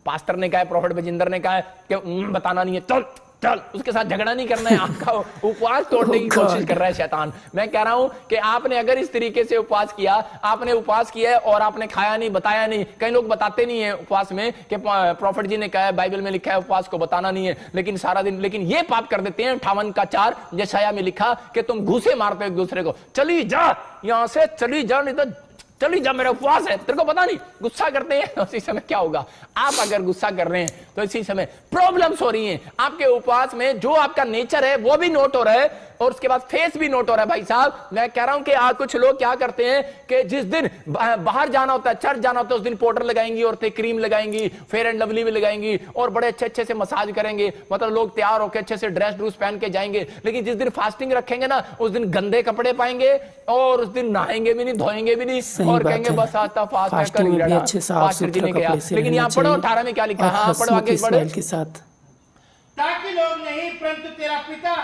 पास्टर ने कहा है, प्रोफेट बजिंदर ने कहा है कि बताना नहीं है, चल चल, उसके साथ झगड़ा नहीं करना है। आपका उपवास तोड़ने की कोशिश कर रहा है शैतान। मैं कह रहा हूं कि आपने अगर इस तरीके से उपवास किया, आपने उपवास किया है और आपने खाया नहीं, बताया नहीं। कई लोग बताते नहीं है उपवास में कि प्रॉफिट जी ने कहा है, बाइबल में लिखा है उपवास को बताना नहीं है, लेकिन सारा दिन, लेकिन ये पाप कर देते हैं। 58:4 यशायाह में लिखा कि तुम घूसे मारते हो एक दूसरे को, चली जा यहां से, चली जा, नहीं तो चली जा, मेरा उपवास है, तेरे को पता नहीं। गुस्सा करते हैं, उसी समय क्या होगा, आप अगर गुस्सा कर रहे हैं तो इसी समय प्रॉब्लम्स हो रही हैं आपके उपवास में। जो आपका नेचर है वो भी नोट हो रहा है और उसके बाद फेस भी नोट हो रहा है। भाई साहब मैं कह रहा हूं कि आज कुछ लोग क्या करते हैं कि जिस दिन बाहर जाना होता है, चर्च जाना होता है, उस दिन पाउडर लगाएंगी, औरतें क्रीम लगाएंगी, फेयर एंड लवली भी लगाएंगी और बड़े अच्छे अच्छे से मसाज करेंगे, मतलब लोग तैयार होकर अच्छे से ड्रेस ड्रूस पहन के जाएंगे। लेकिन जिस दिन फास्टिंग रखेंगे ना, उस दिन गंदे कपड़े पाएंगे और उस दिन नहाएंगे भी नहीं, धोएंगे भी नहीं और कहेंगे बस आता फास्ट कर। लेकिन यहाँ पढ़ो 18 में क्या लिखा है, हाँ पढ़ो आगे बढ़ो के साथ, ताकि लोग नहीं परंतु तेरा पिता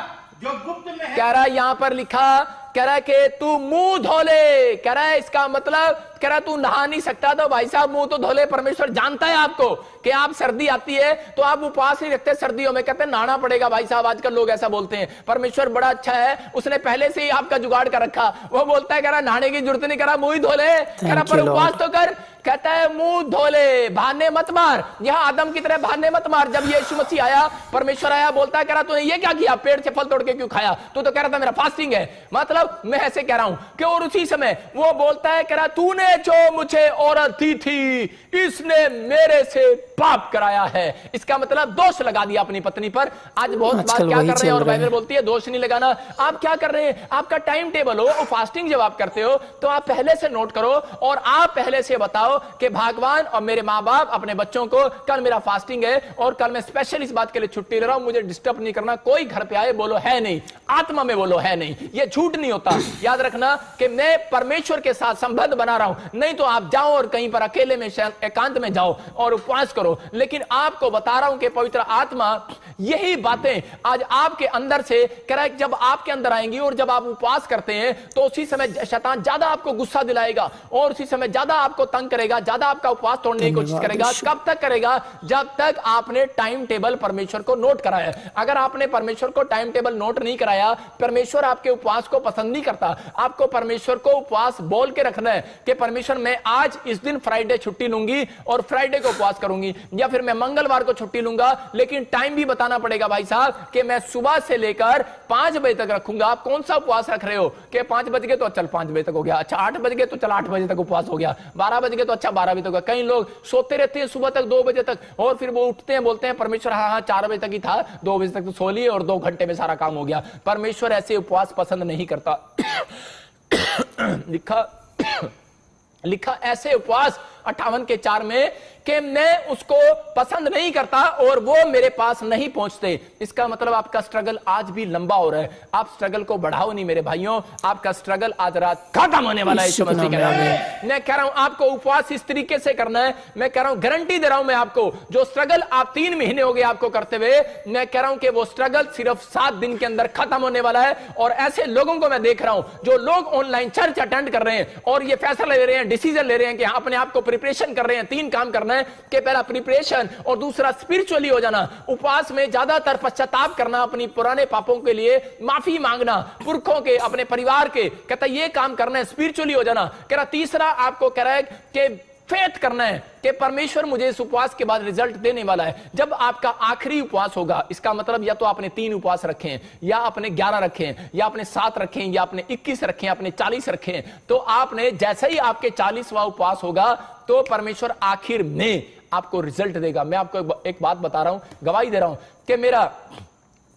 जो गुप्त में है। कह रहा है यहां पर लिखा, कह रहा है कि तू मुंह धो ले। कह रहा है इसका मतलब, कह रहा तू नहा नहीं सकता तो भाई साहब मुंह तो धो ले। परमेश्वर जानता है आपको कि आप सर्दी आती है तो आप उपवास नहीं रखते सर्दियों में, कहते हैं नहाना पड़ेगा। भाई साहब आजकल लोग ऐसा बोलते हैं। परमेश्वर बड़ा अच्छा है, उसने पहले से ही आपका जुगाड़ कर रखा। वो बोलता है कह रहा नहाने की जरूरत नहीं, कह रहा मुंह ही धो ले, कह रहा पर उपवास तो कर। कहता है मुंह धो ले, बहाने मत मार। यहां आदम की तरह बहाने मत मार। जब यीशु मसीह आया, परमेश्वर आया, बोलता है कह रहा तूने ये क्या किया, पेड़ से फल तोड़ के क्यों खाया, तू तो कह रहा था मेरा फास्टिंग है। मतलब मैं ऐसे कह रहा हूं कि और उसी समय वो बोलता है कह रहा तूने जो मुझे औरत दी थी इसने मेरे से पाप कराया है। इसका मतलब दोष लगा दिया अपनी पत्नी पर। आज बहुत बार क्या कर रहे हैं और बाइबल बोलती है दोष नहीं लगाना। आप क्या कर रहे हैं, आपका टाइम टेबल हो और फास्टिंग जब आप करते हो तो आप पहले से नोट करो और आप पहले से बताओ कि भगवान और मेरे माँ बाप अपने बच्चों को कल मेरा फास्टिंग है और कल मैं स्पेशल इस बात के लिए छुट्टी ले रहा हूं, मुझे डिस्टर्ब नहीं करना। कोई घर पे आए बोलो है नहीं, आत्मा में बोलो है नहीं, ये झूठ नहीं होता। याद रखना कि मैं परमेश्वर के साथ संबंध बना रहा हूं। नहीं तो आप जाओ और कहीं पर अकेले में एकांत में जाओ और उपवास करो। लेकिन आपको बता रहा हूं कि पवित्र आत्मा यही बातें आज आपके अंदर से कह रहा है, जब आपके अंदर आएंगी और जब आप उपवास करते हैं तो उसी समय शैतान ज्यादा आपको गुस्सा दिलाएगा और उसी समय ज्यादा आपको तंग करेगा, ज्यादा आपका उपवास तोड़ने की कोशिश करेगा। कब तक करेगा? जब तक आपने टाइम टेबल परमेश्वर को नोट कराया। अगर आपने परमेश्वर को टाइम टेबल नोट नहीं कराया, परमेश्वर आपके उपवास को पसंद नहीं करता। आपको परमेश्वर को उपवास बोल के रखना है कि परमेश्वर मैं आज इस दिन फ्राइडे छुट्टी लूंगी और फ्राइडे को उपवास करूंगी, या फिर मैं मंगलवार को छुट्टी लूंगा, लेकिन टाइम भी बताना पड़ेगा भाई साहब कि मैं सुबह से लेकर 5 बजे तक रखूंगा। आप कौन सा उपवास रख रहे हो कि 5 बज गए तो चल 5 बजे तक हो गया, अच्छा 8 बज गए तो चल 8 बजे तक उपवास हो गया, 12 बज गए तो अच्छा 12 बजे तक हो गया। कई लोग सोते रहते हैं सुबह तक 2 बजे तक और फिर वो उठते हैं बोलते हैं परमेश्वर हाँ 4 बजे तक ही था, 2 बजे तक तो सो लिए और 2 घंटे में सारा काम हो गया। परमेश्वर ऐसे उपवास पसंद नहीं करता। लिखा ऐसे उपवास 58:4 में कि मैं उसको पसंद नहीं करता और वो मेरे पास नहीं पहुंचते। इसका मतलब आपका स्ट्रगल आज भी लंबा हो रहा है। आप स्ट्रगल को बढ़ाओ नहीं मेरे भाइयों, आपका स्ट्रगल आज रात खत्म होने वाला है। मैं कह रहा हूं आपको उपवास इस तरीके से करना है। मैं कह रहा हूं गारंटी दे रहा हूं मैं आपको, जो स्ट्रगल आप 3 महीने हो गए आपको करते हुए, मैं कह रहा हूं कि वो स्ट्रगल सिर्फ 7 दिन के अंदर खत्म होने वाला है। और ऐसे लोगों को मैं देख रहा हूं जो लोग ऑनलाइन चर्च अटेंड कर रहे हैं और ये फैसला ले रहे हैं, डिसीजन ले रहे हैं कि अपने आप को प्रिपरेशन कर रहे हैं। 3 काम करना है कि पहला प्रिपरेशन और दूसरा स्पिरिचुअली हो जाना। उपवास में ज्यादातर पश्चाताप करना, अपनी पुराने पापों के लिए माफी मांगना, पुरखों के, अपने परिवार के, कहता ये काम करना है, स्पिरिचुअली हो जाना। कह रहा तीसरा आपको कह रहा है कि फेथ करना है कि परमेश्वर मुझे इस उपवास के बाद रिजल्ट देने वाला है। जब आपका आखिरी उपवास होगा, इसका मतलब या तो आपने 3 उपवास रखे हैं, या आपने 11 रखे हैं, या आपने 7 रखे हैं, या आपने 21 रखे हैं, आपने 40 रखे हैं, तो आपने जैसे ही आपके 40वां उपवास होगा तो परमेश्वर आखिर में आपको रिजल्ट देगा। मैं आपको एक बात बता रहा हूं, गवाही दे रहा हूं कि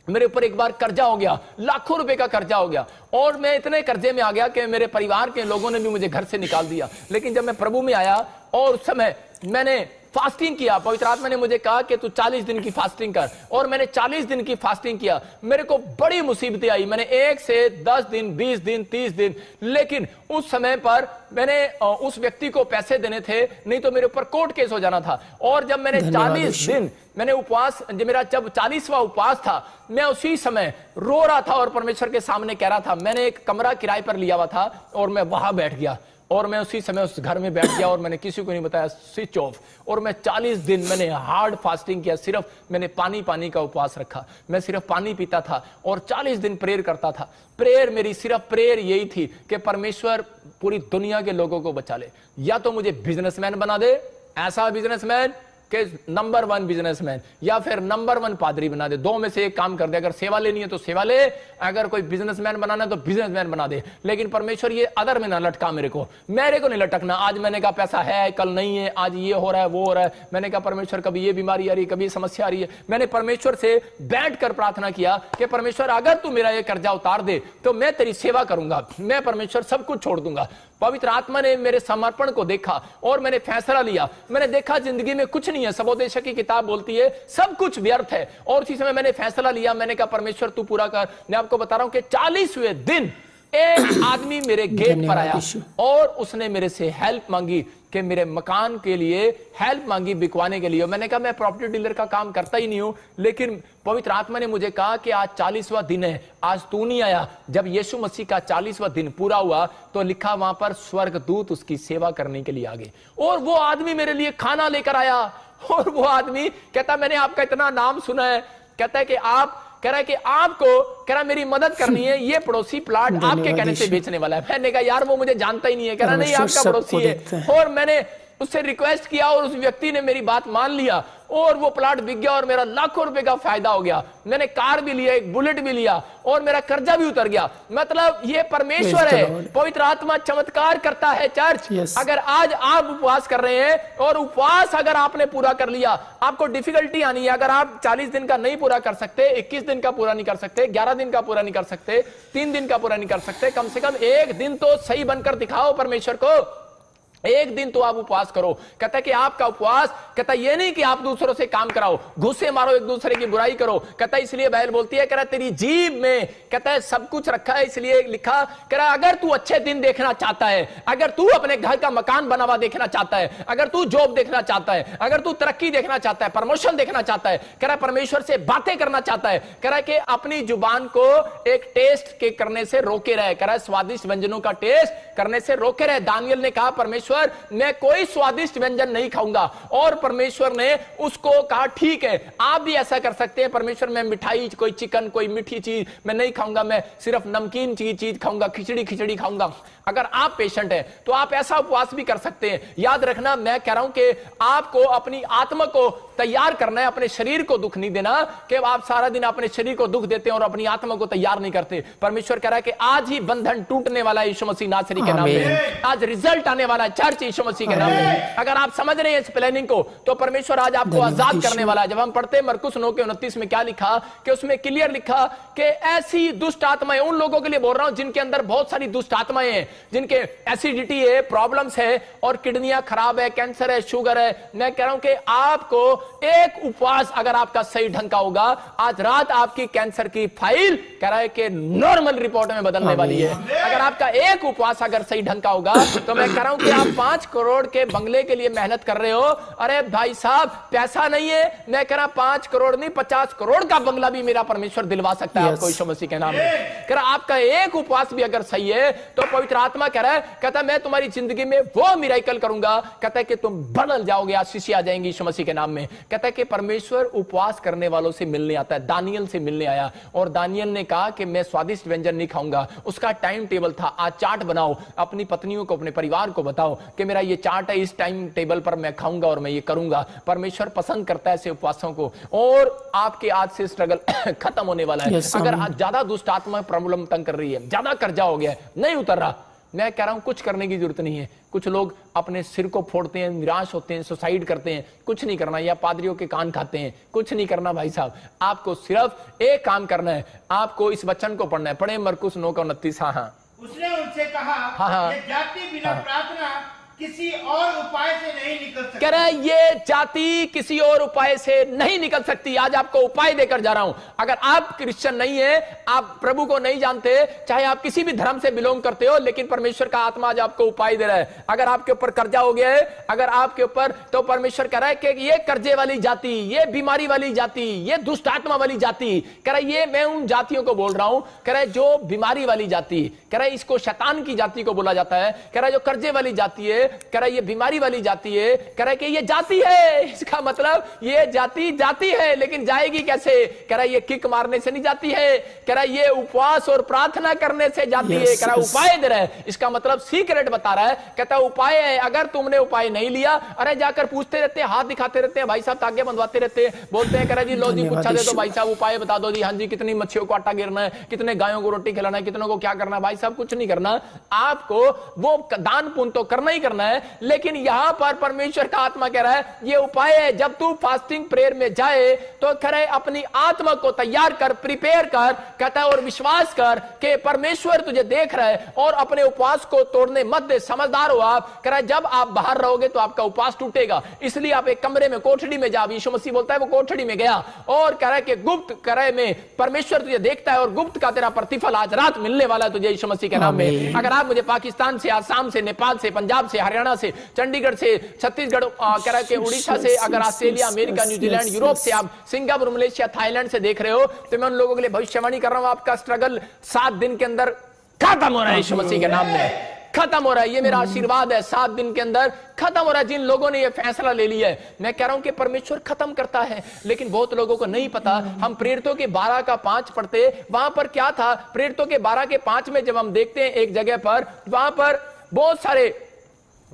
मेरे ऊपर एक बार कर्जा हो गया, लाखों रुपए का कर्जा हो गया और मैं इतने कर्जे में आ गया कि मेरे परिवार के लोगों ने भी मुझे घर से निकाल दिया। लेकिन जब मैं प्रभु में आया और उस समय मैंने फास्टिंग किया, पवित्र आत्मा ने मुझे कहा कि तू 40 दिन की फास्टिंग कर, और मैंने 40 दिन की फास्टिंग किया। मेरे को बड़ी मुसीबतें आई, मैंने 1 से 10 दिन, 20 दिन, 30 दिन, लेकिन उस समय पर मैंने उस व्यक्ति को पैसे देने थे, नहीं तो मेरे ऊपर कोर्ट केस हो जाना था। और जब मैंने 40 दिन मैंने उपवास, मेरा जब 40वां उपवास था, मैं उसी समय रो रहा था और परमेश्वर के सामने कह रहा था। मैंने एक कमरा किराए पर लिया हुआ था और मैं वहां बैठ गया और मैं उसी समय उस घर में बैठ गया और मैंने किसी को नहीं बताया, स्विच ऑफ। और मैं 40 दिन मैंने हार्ड फास्टिंग किया, सिर्फ मैंने पानी का उपवास रखा, मैं सिर्फ पानी पीता था और 40 दिन प्रेयर करता था। प्रेयर मेरी सिर्फ प्रेयर यही थी कि परमेश्वर पूरी दुनिया के लोगों को बचा ले, या तो मुझे बिजनेसमैन बना दे, ऐसा बिजनेसमैन कि नंबर 1 बिजनेसमैन, या फिर नंबर 1 पादरी बना दे। 2 में से एक काम कर दे। अगर सेवा लेनी है तो सेवा ले, अगर कोई बिजनेसमैन बनाना है तो बिजनेसमैन बना दे। लेकिन परमेश्वर ये अदर में ना लटका मेरे को नहीं लटकना। आज मैंने कहा पैसा है, कल नहीं है, आज ये हो रहा है, वो हो रहा है। मैंने कहा परमेश्वर कभी ये बीमारी आ रही है, कभी समस्या आ रही है। मैंने परमेश्वर से बैठकर प्रार्थना किया कि परमेश्वर अगर तू मेरा ये कर्जा उतार दे तो मैं तेरी सेवा करूंगा, मैं परमेश्वर सब कुछ छोड़ दूंगा। पवित्र आत्मा ने मेरे समर्पण को देखा और मैंने फैसला लिया। मैंने देखा जिंदगी में कुछ नहीं है, सबोदेशक की किताब बोलती है सब कुछ व्यर्थ है। और उसी समय मैंने फैसला लिया, मैंने कहा परमेश्वर तू पूरा कर। मैं आपको बता रहा हूं कि 40वें दिन एक आदमी मेरे गेट पर आया और उसने मेरे से हेल्प मांगी कि मेरे मकान के लिए हेल्प मांगी, बिकवाने के लिए। मैंने कहा मैं प्रॉपर्टी डीलर का काम करता ही नहीं हूं, लेकिन पवित्र आत्मा ने मुझे कहा कि आज 40वां दिन है, आज तू नहीं आया। जब यीशु मसीह का 40वां दिन पूरा हुआ तो लिखा वहां पर स्वर्गदूत उसकी सेवा करने के लिए आ गए और वो आदमी मेरे लिए खाना लेकर आया। और वो आदमी कहता मैंने आपका इतना नाम सुना है, कहता है कि आप, कह रहा है कि आपको, कह रहा मेरी मदद करनी है, ये पड़ोसी प्लाट आपके कहने से बेचने वाला है। मैंने कहा यार वो मुझे जानता ही नहीं है। कह रहा नहीं आपका पड़ोसी है। और मैंने उससे रिक्वेस्ट किया और उस व्यक्ति ने मेरी बात मान लिया और वो प्लाट बिक गया और मेरा लाखों रुपए का फायदा हो गया। मैंने कार भी लिया, एक बुलेट भी लिया और मेरा कर्जा भी उतर गया। मतलब ये परमेश्वर है, पवित्र आत्मा चमत्कार करता है। चर्च अगर आज आप उपवास कर रहे हैं और उपवास अगर आपने पूरा कर लिया, आपको डिफिकल्टी आनी है। अगर आप 40 दिन का नहीं पूरा कर सकते, 21 दिन का पूरा नहीं कर सकते, 11 दिन का पूरा नहीं कर सकते, 3 दिन का पूरा नहीं कर सकते, कम से कम 1 दिन तो सही बनकर दिखाओ परमेश्वर को। एक दिन तो आप उपवास करो। कहता है कि आपका उपवास, कहता है ये नहीं कि आप दूसरों से काम कराओ, घुसे मारो, एक दूसरे की बुराई करो। कहता है इसलिए बाइबल बोलती है, कह रहा तेरी जीभ में, कहता है सब कुछ रखा है, इसलिए लिखा, कह रहा अगर तू अच्छे दिन देखना चाहता है, अगर तू अपने घर का मकान बना हुआ देखना चाहता है, अगर तू जॉब देखना चाहता है, अगर तू तरक्की देखना चाहता है, प्रमोशन देखना चाहता है, कह रहा परमेश्वर से बातें करना चाहता है, कह रहा कि अपनी जुबान को एक टेस्ट के करने से रोके रहे, कह रहा स्वादिष्ट व्यंजनों का टेस्ट करने से रोके रहे। दानियल ने कहा परमेश्वर मैं कोई स्वादिष्ट व्यंजन नहीं खाऊंगा, और परमेश्वर ने उसको कहा ठीक है आप भी ऐसा कर सकते हैं, परमेश्वर मैं मिठाई, कोई चिकन, कोई मीठी चीज मैं नहीं खाऊंगा, मैं सिर्फ नमकीन चीज खाऊंगा, खिचड़ी खाऊंगा। अगर आप पेशेंट हैं तो आप ऐसा उपवास भी कर सकते हैं। याद रखना मैं कह रहा हूं कि आपको अपनी आत्मा को तैयार करना है, अपने शरीर को दुख नहीं देना कि आप सारा दिन अपने शरीर को दुख देते हैं और अपनी आत्मा को तैयार नहीं करते। परमेश्वर कह रहा है कि आज ही बंधन टूटने वाला है यीशु मसीह नासरी के नाम में, आज रिजल्ट आने वाला है चर्च यीशु मसीह के नाम में। अगर आप समझ रहे हैं इस प्लानिंग को तो परमेश्वर आज आपको आजाद करने वाला है। जब हम पढ़ते हैं मरकुस 9:29 में क्या लिखा कि उसमें क्लियर लिखा कि ऐसी दुष्ट आत्माएं, उन लोगों के लिए बोल रहा हूं जिनके अंदर बहुत सारी दुष्ट आत्माएं हैं, जिनके एसिडिटी है, प्रॉब्लम्स है और किडनियां खराब है, कैंसर है, शुगर है। मैं कह रहा हूं कि आपको एक उपवास अगर आपका सही ढंग का होगा, आज रात आपकी कैंसर की फाइल कह रहा है कि नॉर्मल रिपोर्ट में बदलने वाली है। अगर आपका एक उपवास अगर सही ढंग का होगा तो मैं कह रहा हूं कि आप 5 करोड़ के बंगले के लिए मेहनत कर रहे हो, अरे भाई साहब पैसा नहीं है, मैं कह रहा 5 करोड़ नहीं 50 करोड़ का बंगला भी मेरा परमेश्वर दिलवा सकता है आपको यीशु मसीह के नाम में। कह रहा आपका एक उपवास भी अगर सही है तो पवित्र आत्मा कह रहा है, कहता मैं तुम्हारी जिंदगी में वो मिरेकल करूंगा, कहता है कि तुम बदल जाओगे, आशीष आ जाएंगी यीशु मसीह के नाम में। कहता है कि परमेश्वर उपवास करने वालों से मिलने आता है। दानियल से मिलने आया और दानियल ने कहा कि मैं स्वादिष्ट व्यंजन नहीं खाऊंगा। उसका टाइम टेबल था, आज चार्ट बनाओ, अपनी पत्नियों को, अपने परिवार को बताओ कि मेरा ये चार्ट है, इस टाइम टेबल पर मैं खाऊंगा और मैं ये करूंगा। परमेश्वर पसंद करता है ऐसे उपवासों को। और आपके आज से स्ट्रगल खत्म होने वाला है। अगर आज ज्यादा दुष्ट आत्मा प्रॉब्लम तंग कर रही है, ज्यादा कर्जा हो गया है, नहीं उतर रहा, मैं कह रहा हूं कुछ करने की जरूरत नहीं है। कुछ लोग अपने सिर को फोड़ते हैं, निराश होते हैं, सुसाइड करते हैं, कुछ नहीं करना, या पादरियों के कान खाते हैं, कुछ नहीं करना भाई साहब। आपको सिर्फ एक काम करना है, आपको इस वचन को पढ़ना है। पढ़े मरकुस 9:29। हाँ, उसने उनसे कहा ये जाति बिना प्रार्थना किसी और उपाय से नहीं निकल सकती। कह रहा है ये जाति किसी और उपाय से नहीं निकल सकती। आज आपको उपाय देकर जा रहा हूं। अगर आप क्रिश्चियन नहीं है, आप प्रभु को नहीं जानते, चाहे आप किसी भी धर्म से बिलोंग करते हो, लेकिन परमेश्वर का आत्मा आज आपको उपाय दे रहा है। अगर आपके ऊपर कर्जा हो गया है, अगर आपके ऊपर, तो परमेश्वर कह रहा है कि ये कर्जे वाली जाति, ये बीमारी वाली जाति, ये दुष्ट आत्मा वाली जाति, कह रहा है ये मैं उन जातियों को बोल रहा हूं। कह रहा है जो बीमारी वाली जाति, कह रहा है इसको शैतान की जाति को बोला जाता है। कह रहा है जो कर्जे वाली जाति है, कह रहा है ये बीमारी वाली जाति है, कह रहा है कि ये जाति है, इसका मतलब ये जाति है, लेकिन जाएगी कैसे? कह रहा है ये किक मारने से नहीं जाती है, कह रहा है ये उपवास और प्रार्थना करने से जाती है। कह रहा है उपाय दे रहा है, इसका मतलब सीक्रेट बता रहा है। कहता है उपाय है, अगर तुमने उपाय नहीं लिया, अरे जाकर पूछते रहते हैं, हाथ दिखाते रहते हैं, भाई साहब तागे बंधवाते रहते हैं, बोलते हैं कह रहा जी लो जी पूछा दे दो भाई साहब, उपाय बता दो जी, हाँ जी कितनी मच्छियों को आटा गिरना है, कितने गायों को रोटी खिलाना है, कितनों को क्या करना है। भाई साहब कुछ नहीं करना, आपको वो दान पुण्य तो करना ही करना है, लेकिन यहां पर परमेश्वर का आत्मा कह रहा है ये उपाय है। जब तू फास्टिंग प्रेयर में जाए तो कह रहे अपनी आत्मा को तैयार कर, प्रिपेयर कर, कहता है और विश्वास कर कि परमेश्वर तुझे देख रहा है, और अपने उपवास को तोड़ने मत दे। समझदार हो आप। कह रहा है जब आप बाहर रहोगे तो आपका उपवास टूटेगा, इसलिए आप एक कमरे में, कोठड़ी में जाओ। यीशु मसीह बोलता है वो कोठड़ी में गया और कह रहा है कि गुप्त करे में परमेश्वर तुझे देखता है, और गुप्त का तेरा प्रतिफल आज रात मिलने वाला है तुझे यीशु मसीह के नाम में। अगर आप मुझे पाकिस्तान से, आसाम से, नेपाल से, पंजाब से, हरियाणा से, चंडीगढ़ से, छत्तीसगढ़, कह रहा है उड़ीसा से, अगर ऑस्ट्रेलिया, अमेरिका, न्यूजीलैंड, यूरोप से, आप सिंगापुर, मलेशिया, थाईलैंड से देख रहे हो, तो मैं उन लोगों के लिए भविष्यवाणी कर रहा हूं, आपका स्ट्रगल 7 दिन के अंदर खत्म हो रहा है यीशु मसीह के नाम में, खत्म हो रहा है। ये मेरा आशीर्वाद है, 7 दिन के अंदर खत्म हो रहा है। जिन लोगों ने ये फैसला ले लिया है, मैं कह रहा हूं कि परमेश्वर खत्म करता है, लेकिन बहुत लोगों को नहीं पता। हम प्रेरितों के 12 का 5 पढ़ते, वहां पर क्या था? प्रेरितों के 12 के 5 में जब हम देखते हैं एक जगह पर, वहां पर बहुत सारे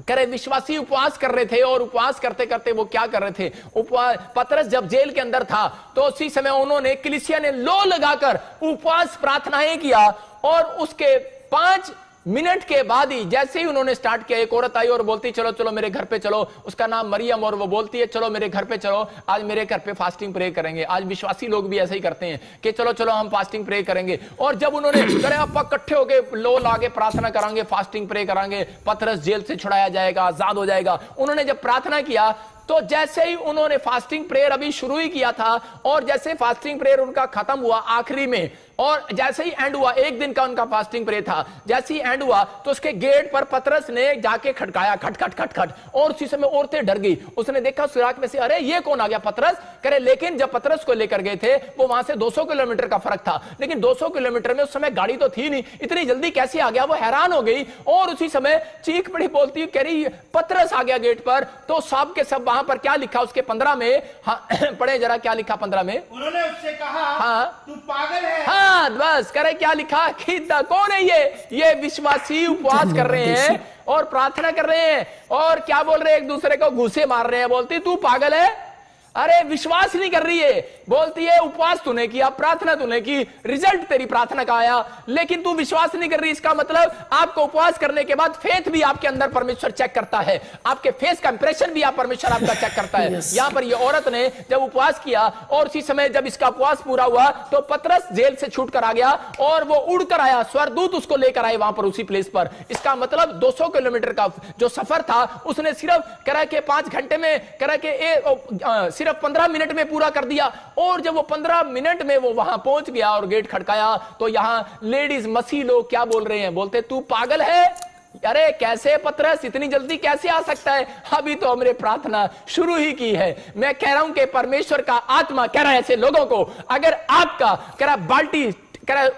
करे विश्वासी उपवास कर रहे थे, और उपवास करते करते वो क्या कर रहे थे? उपवास, पतरस जब जेल के अंदर था तो उसी समय उन्होंने, कलीसिया ने लो लगाकर उपवास प्रार्थनाएं किया, और उसके 5 मिनट के बाद ही, जैसे ही उन्होंने स्टार्ट किया, एक औरत आई और बोलती चलो चलो मेरे घर पे चलो, उसका नाम मरियम, और वो बोलती है चलो मेरे घर पे चलो, आज मेरे घर पे फास्टिंग प्रे करेंगे। आज विश्वासी लोग भी ऐसे ही करते हैं कि चलो चलो हम फास्टिंग प्रे करेंगे। और जब उन्होंने करे आप इकट्ठे हो गए, लो लाके प्रार्थना करांगे, फास्टिंग प्रे करांगे, पतरस जेल से छुड़ाया जाएगा, आजाद हो जाएगा। उन्होंने जब प्रार्थना किया तो जैसे ही उन्होंने फास्टिंग प्रेयर अभी शुरू ही किया था, और जैसे फास्टिंग प्रेयर उनका खत्म हुआ आखिरी में, और जैसे ही एंड हुआ, एक दिन का उनका फास्टिंग प्रेयर था, जैसे ही एंड हुआ तो उसके गेट पर पतरस ने जाके खटकाया, खट खट खट खट, और उसी समय औरतें डर गई। उसने देखा सुराख में से, अरे ये कौन आ गया, पतरस करे। लेकिन जब पतरस को लेकर गए थे, वो वहां से 200 किलोमीटर का फर्क था, लेकिन 200 किलोमीटर में उस समय गाड़ी तो थी नहीं, इतनी जल्दी कैसे आ गया, वो हैरान हो गई। और उसी समय चीख पड़ी, बोलती कह रही पतरस आ गया गेट पर। तो सब के सब वहां पर क्या लिखा उसके 15 में, हाँ, पढ़े जरा क्या लिखा 15 में। उन्होंने उससे कहा, हाँ तू पागल है। हाँ बस करे क्या लिखा कि कौन है ये विश्वासी उपवास कर रहे हैं और प्रार्थना कर रहे हैं, और क्या बोल रहे हैं, एक दूसरे को घूसे मार रहे हैं। बोलती तू पागल है, अरे विश्वास नहीं कर रही है। बोलती है उपवास तूने किया, प्रार्थना तूने की, रिजल्ट तेरी प्रार्थना का आया, लेकिन तू विश्वास नहीं कर रही। इसका मतलब आपको उपवास करने के बाद फेथ भी आपके अंदर परमेश्वर चेक करता है, आपके फेस का इंप्रेशन भी परमेश्वर आपका चेक करता है। यहां पर ये औरत ने जब उपवास किया, और उसी समय जब इसका उपवास पूरा हुआ तो पतरस जेल से छूट कर आ गया, और वो उड़कर आया, स्वर्गदूत उसको लेकर आए वहां पर उसी प्लेस पर। इसका मतलब 200 किलोमीटर का जो सफर था उसने सिर्फ करा के 5 घंटे में, करा के सिर्फ 15 मिनट में पूरा कर दिया। और जब वो 15 मिनट में वो वहां पहुंच गया और गेट खड़काया, तो यहां लेडीज मसीह लोग क्या बोल रहे हैं, बोलते तू पागल है, अरे कैसे पतरस इतनी जल्दी कैसे आ सकता है, अभी तो हमने प्रार्थना शुरू ही की है। मैं कह रहा हूं कि परमेश्वर का आत्मा कह रहा है ऐसे लोगों को, अगर आपका कह रहा बाल्टी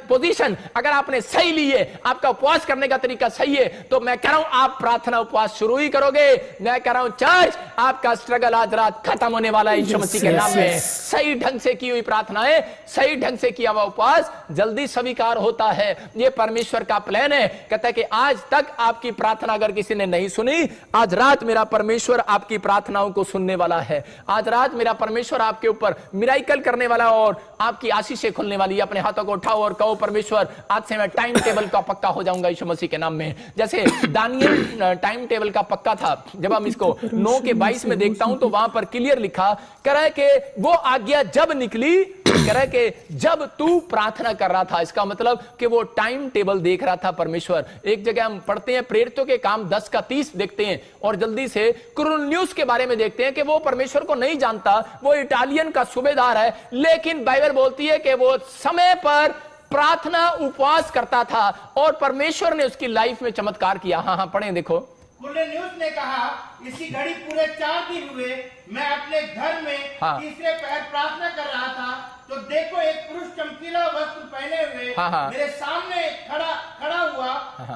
पोजीशन अगर आपने सही ली है, आपका उपवास करने का तरीका सही है, तो मैं कह रहा हूं आप प्रार्थना उपवास शुरू ही करोगे। मैं कह रहा हूं चर्च, आपका स्ट्रगल आज रात खत्म होने वाला है यीशु मसीह के नाम में। सही ढंग से की हुई प्रार्थनाएं, सही ढंग से किया हुआ उपवास जल्दी स्वीकार होता है। ये परमेश्वर का प्लान है। कहता है कि आज तक आपकी प्रार्थना अगर किसी ने नहीं सुनी, आज रात मेरा परमेश्वर आपकी प्रार्थनाओं को सुनने वाला है। आज रात मेरा परमेश्वर आपके ऊपर मिराइकल करने वाला और आपकी आशीषें खुलने वाली है। अपने हाथों को उठाओ और कहो परमेश्वर आज से मैं टाइम टेबल का पक्का हो जाऊंगा यीशु मसीह के नाम में। जैसे दानियल टाइम टेबल का पक्का था, जब हम इसको 9:22 में देखता हूं तो वहां पर क्लियर लिखा कह रहा है कि वो आज्ञा जब निकली, कह रहा है कि जब तू प्रार्थना कर रहा था। इसका मतलब कि वो टाइम टेबल देख रहा था परमेश्वर। एक जगह हम पढ़ते हैं प्रेरितों के काम 10:30 देखते हैं, और जल्दी से कुरनेलियुस के बारे में देखते हैं कि वो परमेश्वर को नहीं जानता, वो इटालियन का सूबेदार है, लेकिन बाइबल बोलती है कि वो समय पर प्रार्थना उपवास करता था और परमेश्वर ने उसकी लाइफ में चमत्कार किया। हाँ पढ़ें देखो। कुरनेलियुस ने कहा, इसी घड़ी पूरे 4 दिन हुए मैं अपने घर में तीसरे पहर प्रार्थना कर रहा था, तो देखो एक पुरुष चमकीला वस्त्र पहने हुए मेरे सामने खड़ा हुआ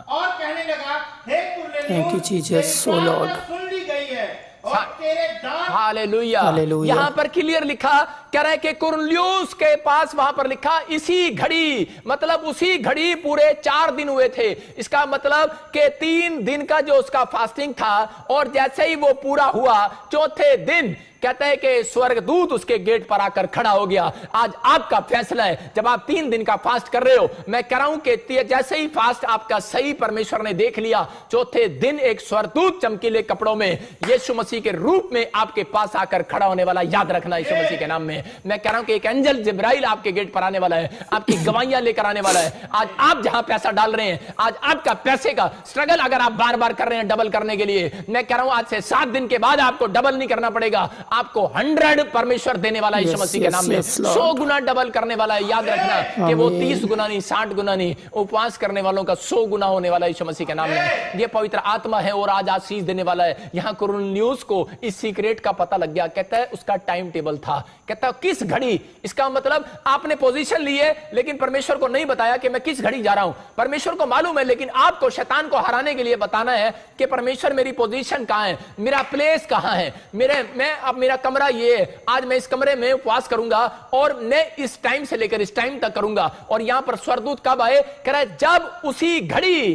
और कहने लगा, हे कुरनेलियुस, सुन ली गई है और तेरे दान। हालेलुया। यहां पर क्लियर लिखा कह रहा है कि कुरनेलियुस के पास वहां पर लिखा इसी घड़ी, मतलब उसी घड़ी पूरे 4 दिन हुए थे। इसका मतलब कि 3 दिन का जो उसका फास्टिंग था, और जैसे ही वो पूरा हुआ चौथे दिन कहते हैं कि स्वर्गदूत उसके गेट पर आकर खड़ा हो गया। आज आपका फैसला है, जब आप 3 दिन का फास्ट कर रहे हो, मैं कह रहा हूं कि जैसे ही फास्ट आपका सही परमेश्वर ने देख लिया, चौथे दिन एक स्वर्गदूत चमकीले कपड़ों में यीशु मसीह के रूप में आपके पास आकर खड़ा होने वाला, याद रखना यीशु मसीह के नाम में। मैं कह रहा हूं कि एक एंजल जिब्राइल आपके गेट पर आने वाला है, आपकी गवाहियां लेकर आने वाला है। आज आप जहां पैसा डाल रहे हैं, आज आपका पैसे का स्ट्रगल अगर आप बार बार कर रहे हैं डबल करने के लिए, मैं कह रहा हूं आज से 7 दिन के बाद आपको डबल नहीं करना पड़ेगा, आपको 100 परमेश्वर देने वाला है यीशु मसीह के नाम में। 100 गुना डबल करने वाला है। याद रखना कि वो 30 गुना नहीं, 60 गुना नहीं, उपवास करने वालों का 100 गुना होने वाला है यीशु मसीह के नाम में। ये पवित्र आत्मा है और आज आशीष देने वाला है। यहां कुरनेलियुस को इस सीक्रेट का पता लग गया। कहता है उसका टाइम टेबल था, कहता है किस घड़ी। इसका मतलब आपने पोजीशन ली है, लेकिन परमेश्वर को नहीं बताया कि मैं किस घड़ी जा रहा हूं। परमेश्वर को मालूम है, लेकिन आपको शैतान को हराने के लिए बताना है कि परमेश्वर मेरी पोजीशन कहां है, मेरा प्लेस कहां है, मेरा कमरा ये है, आज मैं इस कमरे में उपवास करूंगा और मैं इस टाइम से लेकर इस टाइम तक करूंगा। और यहां पर स्वर्गदूत कब आए, कह रहा है जब उसी घड़ी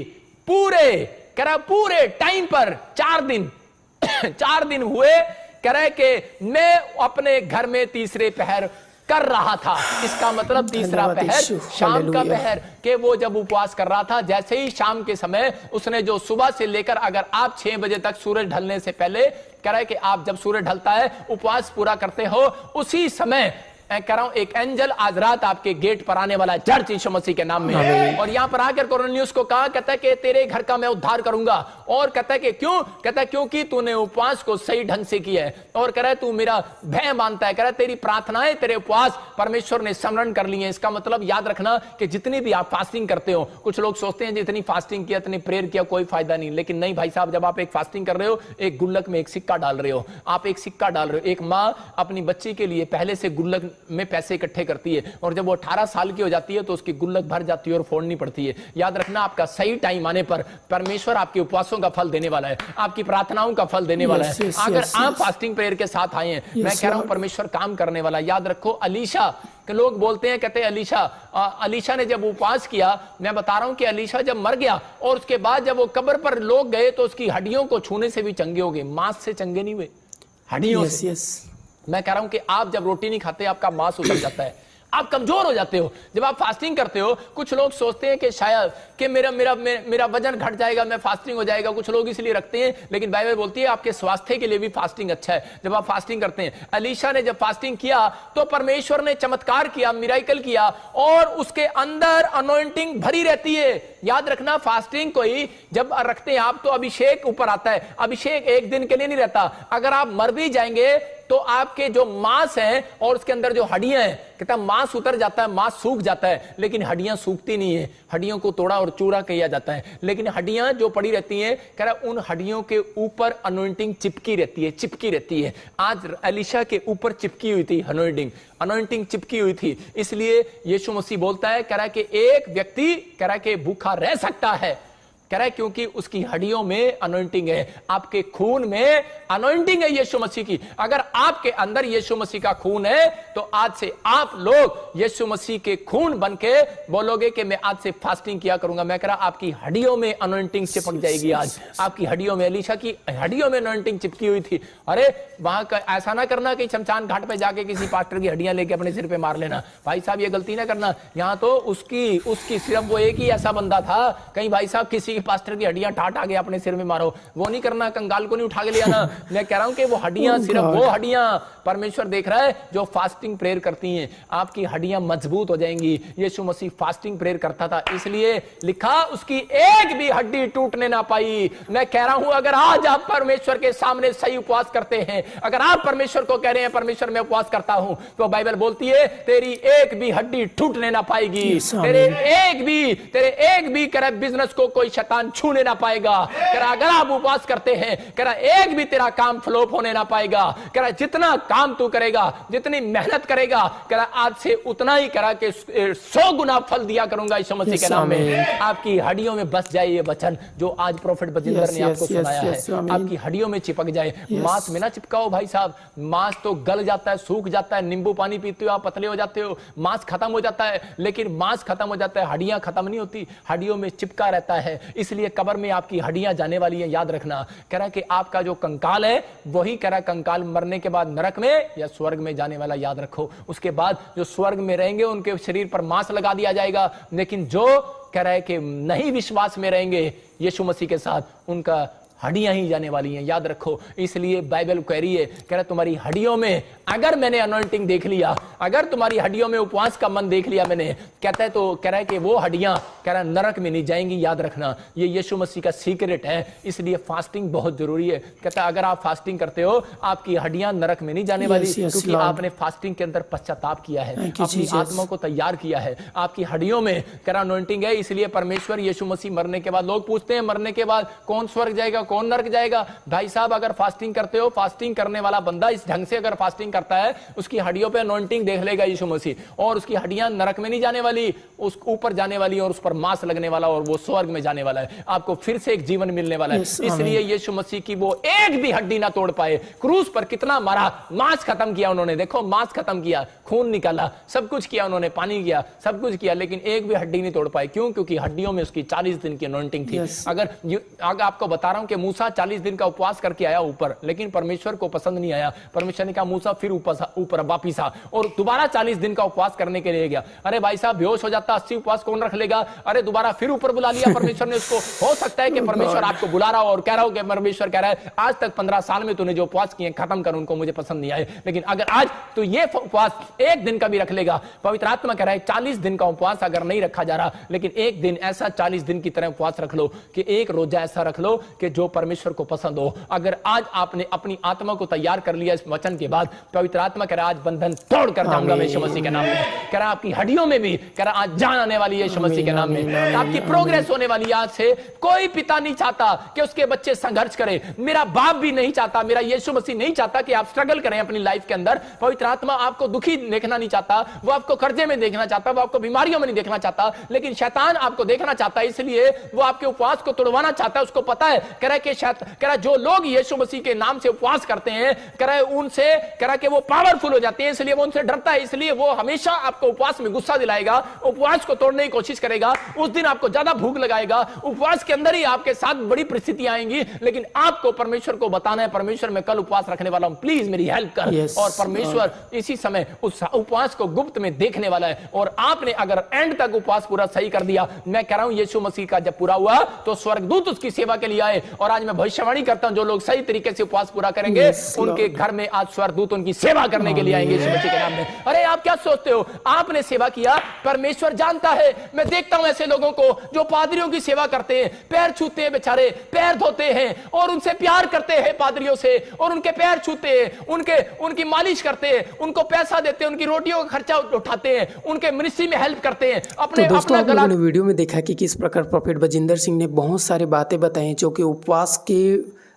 पूरे टाइम पर 4 दिन हुए, कह रहा है कि मैं अपने घर में तीसरे पहर कर रहा था। इसका मतलब तीसरा पहर, शाम का पहर, कि वो जब उपवास कर रहा था, जैसे ही शाम के समय उसने जो सुबह से लेकर, अगर आप 6 बजे तक सूरज ढलने से पहले कह रहा है कि आप जब सूरज ढलता है उपवास पूरा करते हो, उसी समय कह रहा हूं एक एंजल आज रात आपके गेट पर आने वाला है, चर्च यीशु मसीह के नाम में। और यहां पर आकर कोर्नेलियुस को कहा, कहता है कि तेरे घर का मैं उद्धार करूंगा। और कहता है कि क्यों? कहता है क्योंकि तूने उपवास को सही ढंग से किया है, और कह रहा है तू मेरा भय मानता है, कह रहा है तेरी प्रार्थनाएं, तेरे उपवास परमेश्वर ने स्मरण कर लिए हैं। इसका मतलब याद रखना कि जितनी भी आप फास्टिंग करते हो, कुछ लोग सोचते हैं जितनी फास्टिंग किया, इतनी प्रेयर किया, कोई फायदा नहीं। लेकिन नहीं भाई साहब, जब आप एक फास्टिंग कर रहे हो, एक गुल्लक में एक सिक्का डाल रहे हो, आप एक सिक्का डाल रहे हो। एक माँ अपनी बच्ची के लिए पहले से गुल्लक में पैसे इकट्ठे करती है, और जब वो 18 साल की हो जाती है तो उसकी गुल्लक भर जाती है और फोड़नी पड़ती है। याद रखना, आपका सही टाइम आने पर परमेश्वर आपके उपवासों का फल देने वाला है, आपकी प्रार्थनाओं का फल देने वाला है। अगर आप फास्टिंग प्रेयर के साथ आए हैं, मैं कह रहा हूं परमेश्वर काम करने वाला। याद रखो, अलीशा के लोग बोलते हैं, कहते हैं अलीशा ने जब उपवास किया, मैं बता रहा हूं कि अलीशा जब मर गया और उसके बाद जब वो कब्र पर लोग गए तो उसकी हड्डियों को छूने से भी चंगे हो गए, मांस से चंगे नहीं हुए, हड्डियों से। मैं कह रहा हूं कि आप जब रोटी नहीं खाते, आपका मांस उतर जाता है, आप कमजोर हो जाते हो। जब आप फास्टिंग करते हो, कुछ लोग सोचते हैं कि शायद कि मेरा वजन घट जाएगा, मैं फास्टिंग हो जाएगा, कुछ लोग इसलिए रखते हैं। लेकिन बाइबल बोलती है आपके स्वास्थ्य के लिए भी फास्टिंग अच्छा है जब आप फास्टिंग करते हैं। अलीशा ने जब फास्टिंग किया तो परमेश्वर ने चमत्कार किया, मिराइकल किया, और उसके अंदर अनॉइंटिंग भरी रहती है। याद रखना, फास्टिंग कोई जब रखते हैं आप तो अभिषेक ऊपर आता है। अभिषेक एक दिन के लिए नहीं रहता। अगर आप मर भी जाएंगे तो आपके जो मांस है और उसके अंदर जो हड्डियां हैं, कहता है मांस उतर जाता है, मांस सूख जाता है, लेकिन हड्डियां सूखती नहीं है। हड्डियों को तोड़ा और चूरा किया जाता है, लेकिन हड्डियां जो पड़ी रहती हैं, कह रहा उन हड्डियों के ऊपर अनॉइंटिंग चिपकी रहती है। आज एलीशा के ऊपर चिपकी हुई थी अनॉइंटिंग चिपकी हुई थी। इसलिए यीशु मसीह बोलता है, कह रहा है कि एक व्यक्ति कह रहा है कि भूखा रह सकता है, कह रहा है क्योंकि उसकी हड्डियों में अनॉइंटिंग है, आपके खून में अनॉइंटिंग है यीशु मसीह की। अगर आपके अंदर यीशु मसीह का खून है तो आज से आप लोग यीशु मसीह के खून बनके बोलोगे कि मैं आज से फास्टिंग किया करूंगा। मैं कह रहा आपकी हड्डियों में अनॉइंटिंग चिपक जाएगी। आज आपकी हड्डियों में, एलीशा की हड्डियों में अनॉइंटिंग चिपकी हुई थी। अरे वहां का ऐसा ना करना कि शमशान घाट पे जाके किसी पास्टर की हड्डियां लेके अपने सिर पे मार लेना। भाई साहब ये गलती ना करना। यहाँ तो उसकी सिर्फ वो एक ही ऐसा बंदा था, कहीं भाई साहब किसी पास्टर की हड्डियां ठाट आगे अपने सिर में मारो, वो नहीं करना। कंगाल को नहीं उठा के ले आना। मैं कह रहा हूं कि वो हड्डियां, सिर्फ वो हड्डियां परमेश्वर देख रहा है जो फास्टिंग प्रेयर करती हैं, आपकी हड्डियां मजबूत हो जाएंगी। यीशु मसीह फास्टिंग प्रेयर करता था, इसलिए लिखा उसकी एक भी हड्डी टूटने ना पाई। मैं कह रहा हूं अगर आज आप परमेश्वर के सामने सही उपवास करते हैं, अगर आप परमेश्वर को कह रहे हैं परमेश्वर मैं उपवास करता हूं, तो बाइबल बोलती है तेरी एक भी हड्डी टूटने ना पाएगी। तेरे एक भी करे बिजनेस को कोई शैतान छूने ना पाएगा। कह रहा अगर आप उपवास करते हैं, कह रहा एक भी तेरा काम फ्लॉप होने ना पाएगा। कह रहा जितना काम तू करेगा, जितनी मेहनत करेगा, कह रहा आज से उतना ही करा के 100 गुना फल दिया करूंगा यीशु मसीह के नाम में। आपकी हड्डियों में बस जाए ये वचन जो आज प्रोफेट बजिंदर ने आपको सुनाया है, आपकी हड्डियों में चिपक जाए। मांस में ना चिपकाओ भाई साहब, मांस तो गल जाता है, सूख जाता है। नींबू पानी पीते हो आप पतले हो जाते हो, मांस खत्म हो जाता है, लेकिन मांस खत्म हो जाता है, हड्डियां खत्म नहीं होती, हड्डियों में चिपका रहता है। इसलिए कब्र में आपकी हड्डियां जाने वाली है, याद रखना। कह रहा कि आपका जो कंकाल है वही कह रहा कंकाल मरने के बाद नरक में या स्वर्ग में जाने वाला, याद रखो। उसके बाद जो स्वर्ग में रहेंगे उनके शरीर पर मांस लगा दिया जाएगा, लेकिन जो कह रहा है कि नहीं विश्वास में रहेंगे यीशु मसीह के साथ, उनका हड्डियां ही जाने वाली हैं, याद रखो। इसलिए बाइबल कह रही है, कह रहा तुम्हारी हड्डियों में अगर मैंने अनॉइंटिंग देख लिया, अगर तुम्हारी हड्डियों में उपवास का मन देख लिया मैंने, कहता है तो कह रहा है कि वो हड्डियां कह रहा नरक में नहीं जाएंगी, याद रखना। ये यीशु मसीह का सीक्रेट है, इसलिए फास्टिंग बहुत जरूरी है। कहता है अगर आप फास्टिंग करते हो आपकी हड्डियां नरक में नहीं जाने वाली, क्योंकि आपने फास्टिंग के अंदर पश्चाताप किया है, अपनी आत्मा को तैयार किया है। आपकी हड्डियों में कह रहा अनॉइंटिंग है, इसलिए परमेश्वर यीशु मसीह मरने के बाद, लोग पूछते हैं मरने के बाद कौन स्वर्ग जाएगा कौन नरक जाएगा। भाई साहब अगर फास्टिंग करते हो, फास्टिंग करने वाला बंदा इस ढंग से अगर फास्टिंग करता है, उसकी हड्डियों पे अनॉइंटिंग देख लेगा यीशु मसीह, और उसकी हड्डियां नरक में नहीं जाने वाली, उस ऊपर जाने वाली और उस पर मांस लगने वाला, और वो स्वर्ग में जाने वाला है। आपको फिर से एक जीवन मिलने वाला है। इसलिए यीशु मसीह की वो एक भी हड्डी ना तोड़ पाए। क्रूस पर कितना मारा, मांस खत्म किया उन्होंने, देखो मांस खत्म किया, खून निकाला, सब कुछ किया उन्होंने, पानी किया, सब कुछ किया, लेकिन एक भी हड्डी नहीं तोड़ पाए। क्यों? क्योंकि हड्डियों में उसकी 40 दिन की अनॉइंटिंग थी। अगर आपको बता रहा हूं कि मूसा 40 दिन का उपवास करके आया ऊपर, लेकिन परमेश्वर को पसंद नहीं आया। परमेश्वर ने कहा मूसा फिर ऊपर वापिस आ, और दोबारा 40 दिन का उपवास करने के लिए गया। अरे भाई साहब बेहोश हो जाता, 80 उपवास कौन रख लेगा। अरे दोबारा फिर ऊपर बुला लिया परमेश्वर ने उसको। हो सकता है कि परमेश्वर आपको बुला रहा हो और कह रहा हो कि परमेश्वर कह रहा है आज तक 15 साल में तूने जो उपवास किए खत्म कर, उनको मुझे पसंद नहीं आए, लेकिन अगर आज तो ये उपवास एक दिन का भी रख लेगा। पवित्र आत्मा कह रहा है 40 दिन का उपवास अगर नहीं रखा जा रहा, लेकिन एक दिन ऐसा 40 दिन की तरह उपवास रख लो कि एक रोजा ऐसा रख लो कि जो परमेश्वर को पसंद हो। अगर आज आपने अपनी आत्मा को तैयार कर लिया इस वचन के बाद, पवित्र आत्मा कह रहा है आज बंधन तोड़ कर जाऊंगा मैं यीशु मसीह के नाम में। कह रहा आपकी हड्डियों में भी, कह रहा आज जान आने वाली है यीशु मसीह के नाम में, आपकी प्रोग्रेस होने वाली। आज से कोई पिता नहीं चाहता कि उसके बच्चे संघर्ष करें, मेरा बाप भी नहीं चाहता, मेरा यीशु मसीह नहीं चाहता कि आप स्ट्रगल करें अपनी लाइफ के अंदर। पवित्र आत्मा आपको दुखी देखना नहीं चाहता, वो आपको कर्जे में देखना चाहता, वो आपको बीमारियों में नहीं देखना चाहता, लेकिन शैतान आपको देखना चाहता है, इसलिए वो आपके उपवास को तोड़वाना चाहता है। उसको पता है, कह रहा जो लोग यीशु मसीह के नाम से उपवास करते हैं, कह रहा उनसे कह रहा कि वो पावरफुल हो जाते हैं, इसलिए वो उनसे डरता है, इसलिए वो हमेशा आपको उपवास में गुस्सा दिलाएगा, उपवास को तोड़ने की कोशिश करेगा, उस दिन आपको ज्यादा भूख लगाएगा, उपवास के अंदर ही आपके साथ बड़ी परिस्थितियां आएंगी, लेकिन आपको परमेश्वर को बताना है परमेश्वर मैं कल उपवास रखने वाला हूं, प्लीज मेरी हेल्प कर। और परमेश्वर इसी समय उस उपवास को गुप्त में देखने वाला है, और आपने अगर एंड तक उपवास पूरा सही कर दिया, मैं कह रहा हूं यीशु मसीह का जब पूरा हुआ तो स्वर्गदूत उसकी सेवा के लिए आए। और आज मैं भविष्यवाणी करता हूं जो लोग सही तरीके से उपवास पूरा करेंगे उनके घर में आज स्वर्गदूत उनकी सेवा करने के लिए आएंगे यीशु मसीह के नाम में। अरे आप क्या सोचते हो, आपने सेवा किया, परमेश्वर जानता है। मैं देखता हूं ऐसे लोगों को जो पादरियों की सेवा करते हैं, पैर छूते हैं, बेचारे पैर धोते हैं और उनसे प्यार करते हैं पादरियों से, और उनके पैर छूते हैं, उनकी मालिश करते हैं, उनको पैसा देते हैं, उनकी रोटियों का खर्चा उठाते हैं, उनके मिनिस्ट्री में हेल्प करते हैं। अपने तो दोस्तों आप लोगों ने वीडियो में देखा कि किस प्रकार प्रोफेट बजिंदर सिंह ने बहुत सारी बातें बताई जो कि उपवास के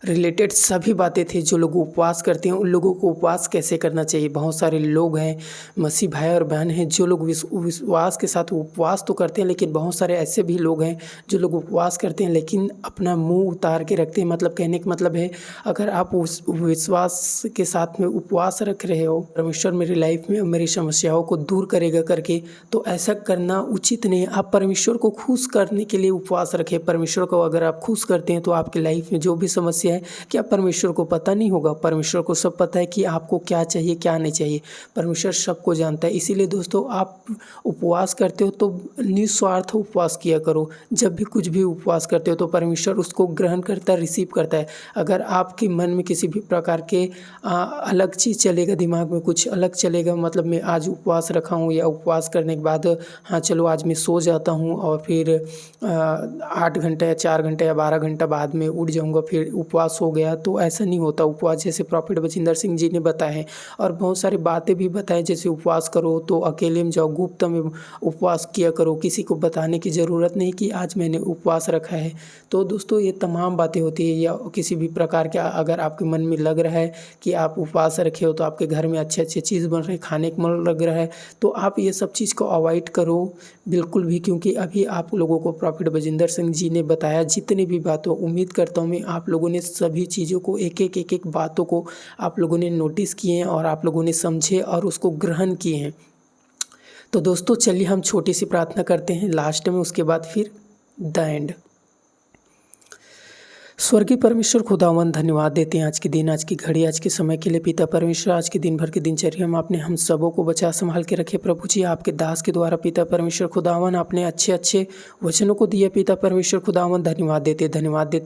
रिलेटेड सभी बातें थी। जो लोग उपवास करते हैं उन लोगों को उपवास कैसे करना चाहिए। बहुत सारे लोग हैं, मसीह भाई और बहन हैं, जो लोग विश्वास के साथ उपवास तो करते हैं, लेकिन बहुत सारे ऐसे भी लोग हैं जो लोग उपवास करते हैं लेकिन अपना मुंह उतार के रखते हैं। मतलब कहने का मतलब है, अगर आप उस विश्वास के साथ में उपवास रख रहे हो, परमेश्वर मेरी लाइफ में मेरी समस्याओं को दूर करेगा करके, तो ऐसा करना उचित नहीं है। आप परमेश्वर को खुश करने के लिए उपवास रखें। परमेश्वर को अगर आप खुश करते हैं तो आपकी लाइफ में जो भी समस्या है, क्या परमेश्वर को पता नहीं होगा? परमेश्वर को सब पता है कि आपको क्या चाहिए क्या नहीं चाहिए। परमेश्वर सबको जानता है। इसीलिए दोस्तों आप उपवास करते हो तो निस्वार्थ उपवास किया करो। जब भी कुछ भी उपवास करते हो तो परमेश्वर उसको ग्रहण करता है, रिसीव करता है। अगर आपके मन में किसी भी प्रकार के अलग चीज़ चलेगा, दिमाग में कुछ अलग चलेगा, मतलब मैं आज उपवास रखा हूँ या उपवास करने के बाद हाँ चलो आज मैं सो जाता हूँ और फिर 8 घंटा या 4 घंटा या 12 घंटा बाद में उठ जाऊँगा, फिर उपवास हो गया, तो ऐसा नहीं होता। उपवास जैसे प्रॉफिट बजिंदर सिंह जी ने बताया है और बहुत सारी बातें भी बताएं, जैसे उपवास करो तो अकेले में जाओ, गुप्त में उपवास किया करो, किसी को बताने की ज़रूरत नहीं कि आज मैंने उपवास रखा है। तो दोस्तों ये तमाम बातें होती है। या किसी भी प्रकार के अगर आपके मन में लग रहा है कि आप उपवास रखे हो तो आपके घर में अच्छे अच्छे चीज़ बन रहे, खाने का मन लग रहा है, तो आप ये सब चीज़ को अवॉइड करो बिल्कुल भी, क्योंकि अभी आप लोगों को प्रॉफिट बजिंदर सिंह जी ने बताया जितनी भी बातों, उम्मीद करता हूँ मैं आप लोगों ने सभी चीज़ों को एक एक बातों को आप लोगों ने नोटिस किए हैं और आप लोगों ने समझे और उसको ग्रहण किए हैं। तो दोस्तों चलिए हम छोटी सी प्रार्थना करते हैं लास्ट में, उसके बाद फिर द एंड। स्वर्गीय परमेश्वर खुदावन धन्यवाद देते हैं आज के दिन, आज की घड़ी, आज के समय के लिए। पिता परमेश्वर आज के दिन भर के दिनचर्या में आपने हम सबों को बचा संभाल के रखे। प्रभु जी आपके दास के द्वारा पिता परमेश्वर खुदावन आपने अच्छे अच्छे वचनों को दिया। पिता परमेश्वर खुदावन धन्यवाद देते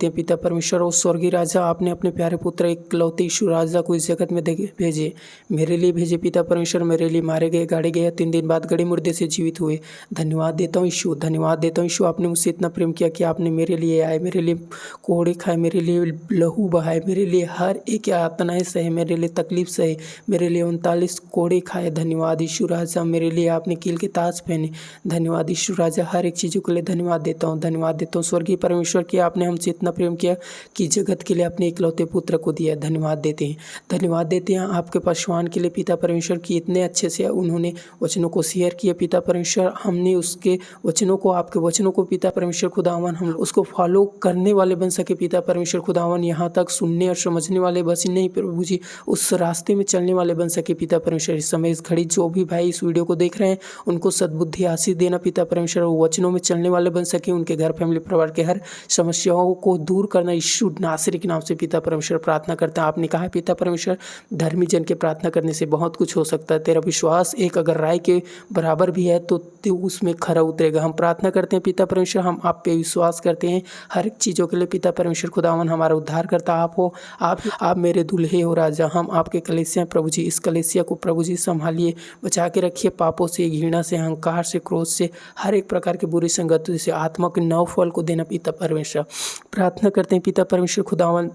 हैं पिता परमेश्वर। और स्वर्गीय राजा आपने अपने प्यारे पुत्र एकलौते यीशु राजा को इस जगत में भेजे, मेरे लिए भेजे। पिता परमेश्वर मेरे लिए मारे गए, गाड़े गए, 3 दिन बाद गड़े मुर्दे से जीवित हुए। धन्यवाद देता हूँ यीशु, धन्यवाद देता हूँ यीशु। आपने मुझसे इतना प्रेम किया कि आपने मेरे लिए आए, मेरे लिए कोड़े खाए, मेरे लिए लहू बहाए, मेरे लिए हर एक यातनाएं सहे, मेरे लिए तकलीफ सहे, मेरे लिए 39 कोड़े खाए। धन्यवाद यीशु राजा, मेरे लिए आपने कील के ताज पहने। धन्यवाद यीशु राजा, हर एक चीज़ों के लिए धन्यवाद देता हूँ, धन्यवाद देता हूँ स्वर्गीय परमेश्वर कि आपने हमसे इतना प्रेम किया कि जगत के लिए अपने इकलौते पुत्र को दिया। धन्यवाद देते हैं आपके पासवान के लिए पिता परमेश्वर की इतने अच्छे से उन्होंने वचनों को शेयर किया। पिता परमेश्वर हमने उसके वचनों को, आपके वचनों को पिता परमेश्वर खुदावन हम उसको फॉलो करने वाले बन सके। पिता पिता परमेश्वर खुदावन यहाँ तक सुनने और समझने वाले बस ही नहीं प्रभु जी, उस रास्ते में चलने वाले बन सके पिता परमेश्वर। इस समय इस घड़ी जो भी भाई इस वीडियो को देख रहे हैं उनको सद्बुद्धि आशीष देना पिता परमेश्वर, वचनों में चलने वाले बन सके, उनके घर फैमिली परिवार के हर समस्याओं को दूर करना यीशु नासरी के नाम से पिता परमेश्वर प्रार्थना करते हैं। आपने कहा है पिता परमेश्वर धर्मी जन के प्रार्थना करने से बहुत कुछ हो सकता है, तेरा विश्वास एक अगर राय के बराबर भी है तो उसमें खरा उतरेगा। हम प्रार्थना करते हैं पिता परमेश्वर, हम आप पे विश्वास करते हैं हर एक चीज़ों के लिए पिता परमेश्वर खुदावन। हमारा उद्धार करता आप हो, आप मेरे दुल्हे हो राजा, हम आपके कलीसिया प्रभु जी, इस कलीसिया को प्रभु जी संभालिए, बचा के रखिए पापों से, घृणा से, अहंकार से, क्रोध से, हर एक प्रकार की बुरी संगति से, आत्मा के 9 फल को देना पिता परमेश्वर। प्रार्थना करते हैं पिता परमेश्वर खुदावन,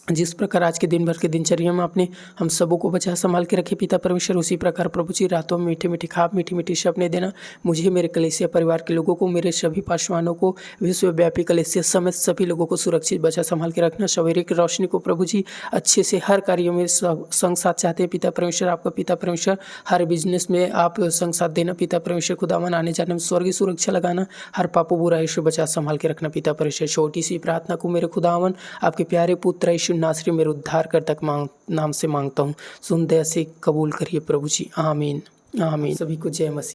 जिस प्रकार आज के दिन भर के दिनचर्या में आपने हम सबों को बचा संभाल के रखे पिता परमेश्वर, उसी प्रकार प्रभु जी रातों में मीठे मीठे ख्वाब, मीठी मीठी सपने देना मुझे, मेरे कलीसिया परिवार के लोगों को, मेरे सभी पासवानों को, विश्वव्यापी कलीसिया समेत सभी लोगों को सुरक्षित बचा संभाल के रखना। सवेरे की रोशनी को प्रभु जी अच्छे से हर कार्यों में संग साथ चाहते हैं पिता परमेश्वर। आपका पिता परमेश्वर हर बिजनेस में आप संग साथ देना पिता परमेश्वर खुदावन, आने जाने में स्वर्गीय सुरक्षा लगाना, हर पापों बुराई से बचा संभाल के रखना पिता परमेश्वर। छोटी सी प्रार्थना को मेरे खुदावन आपके प्यारे पुत्र यीशु नासरी मेरे उद्धार कर नाम से मांगता हूँ, सुन दया से कबूल करिए प्रभु जी, आमीन आमीन। सभी को जय मसीह।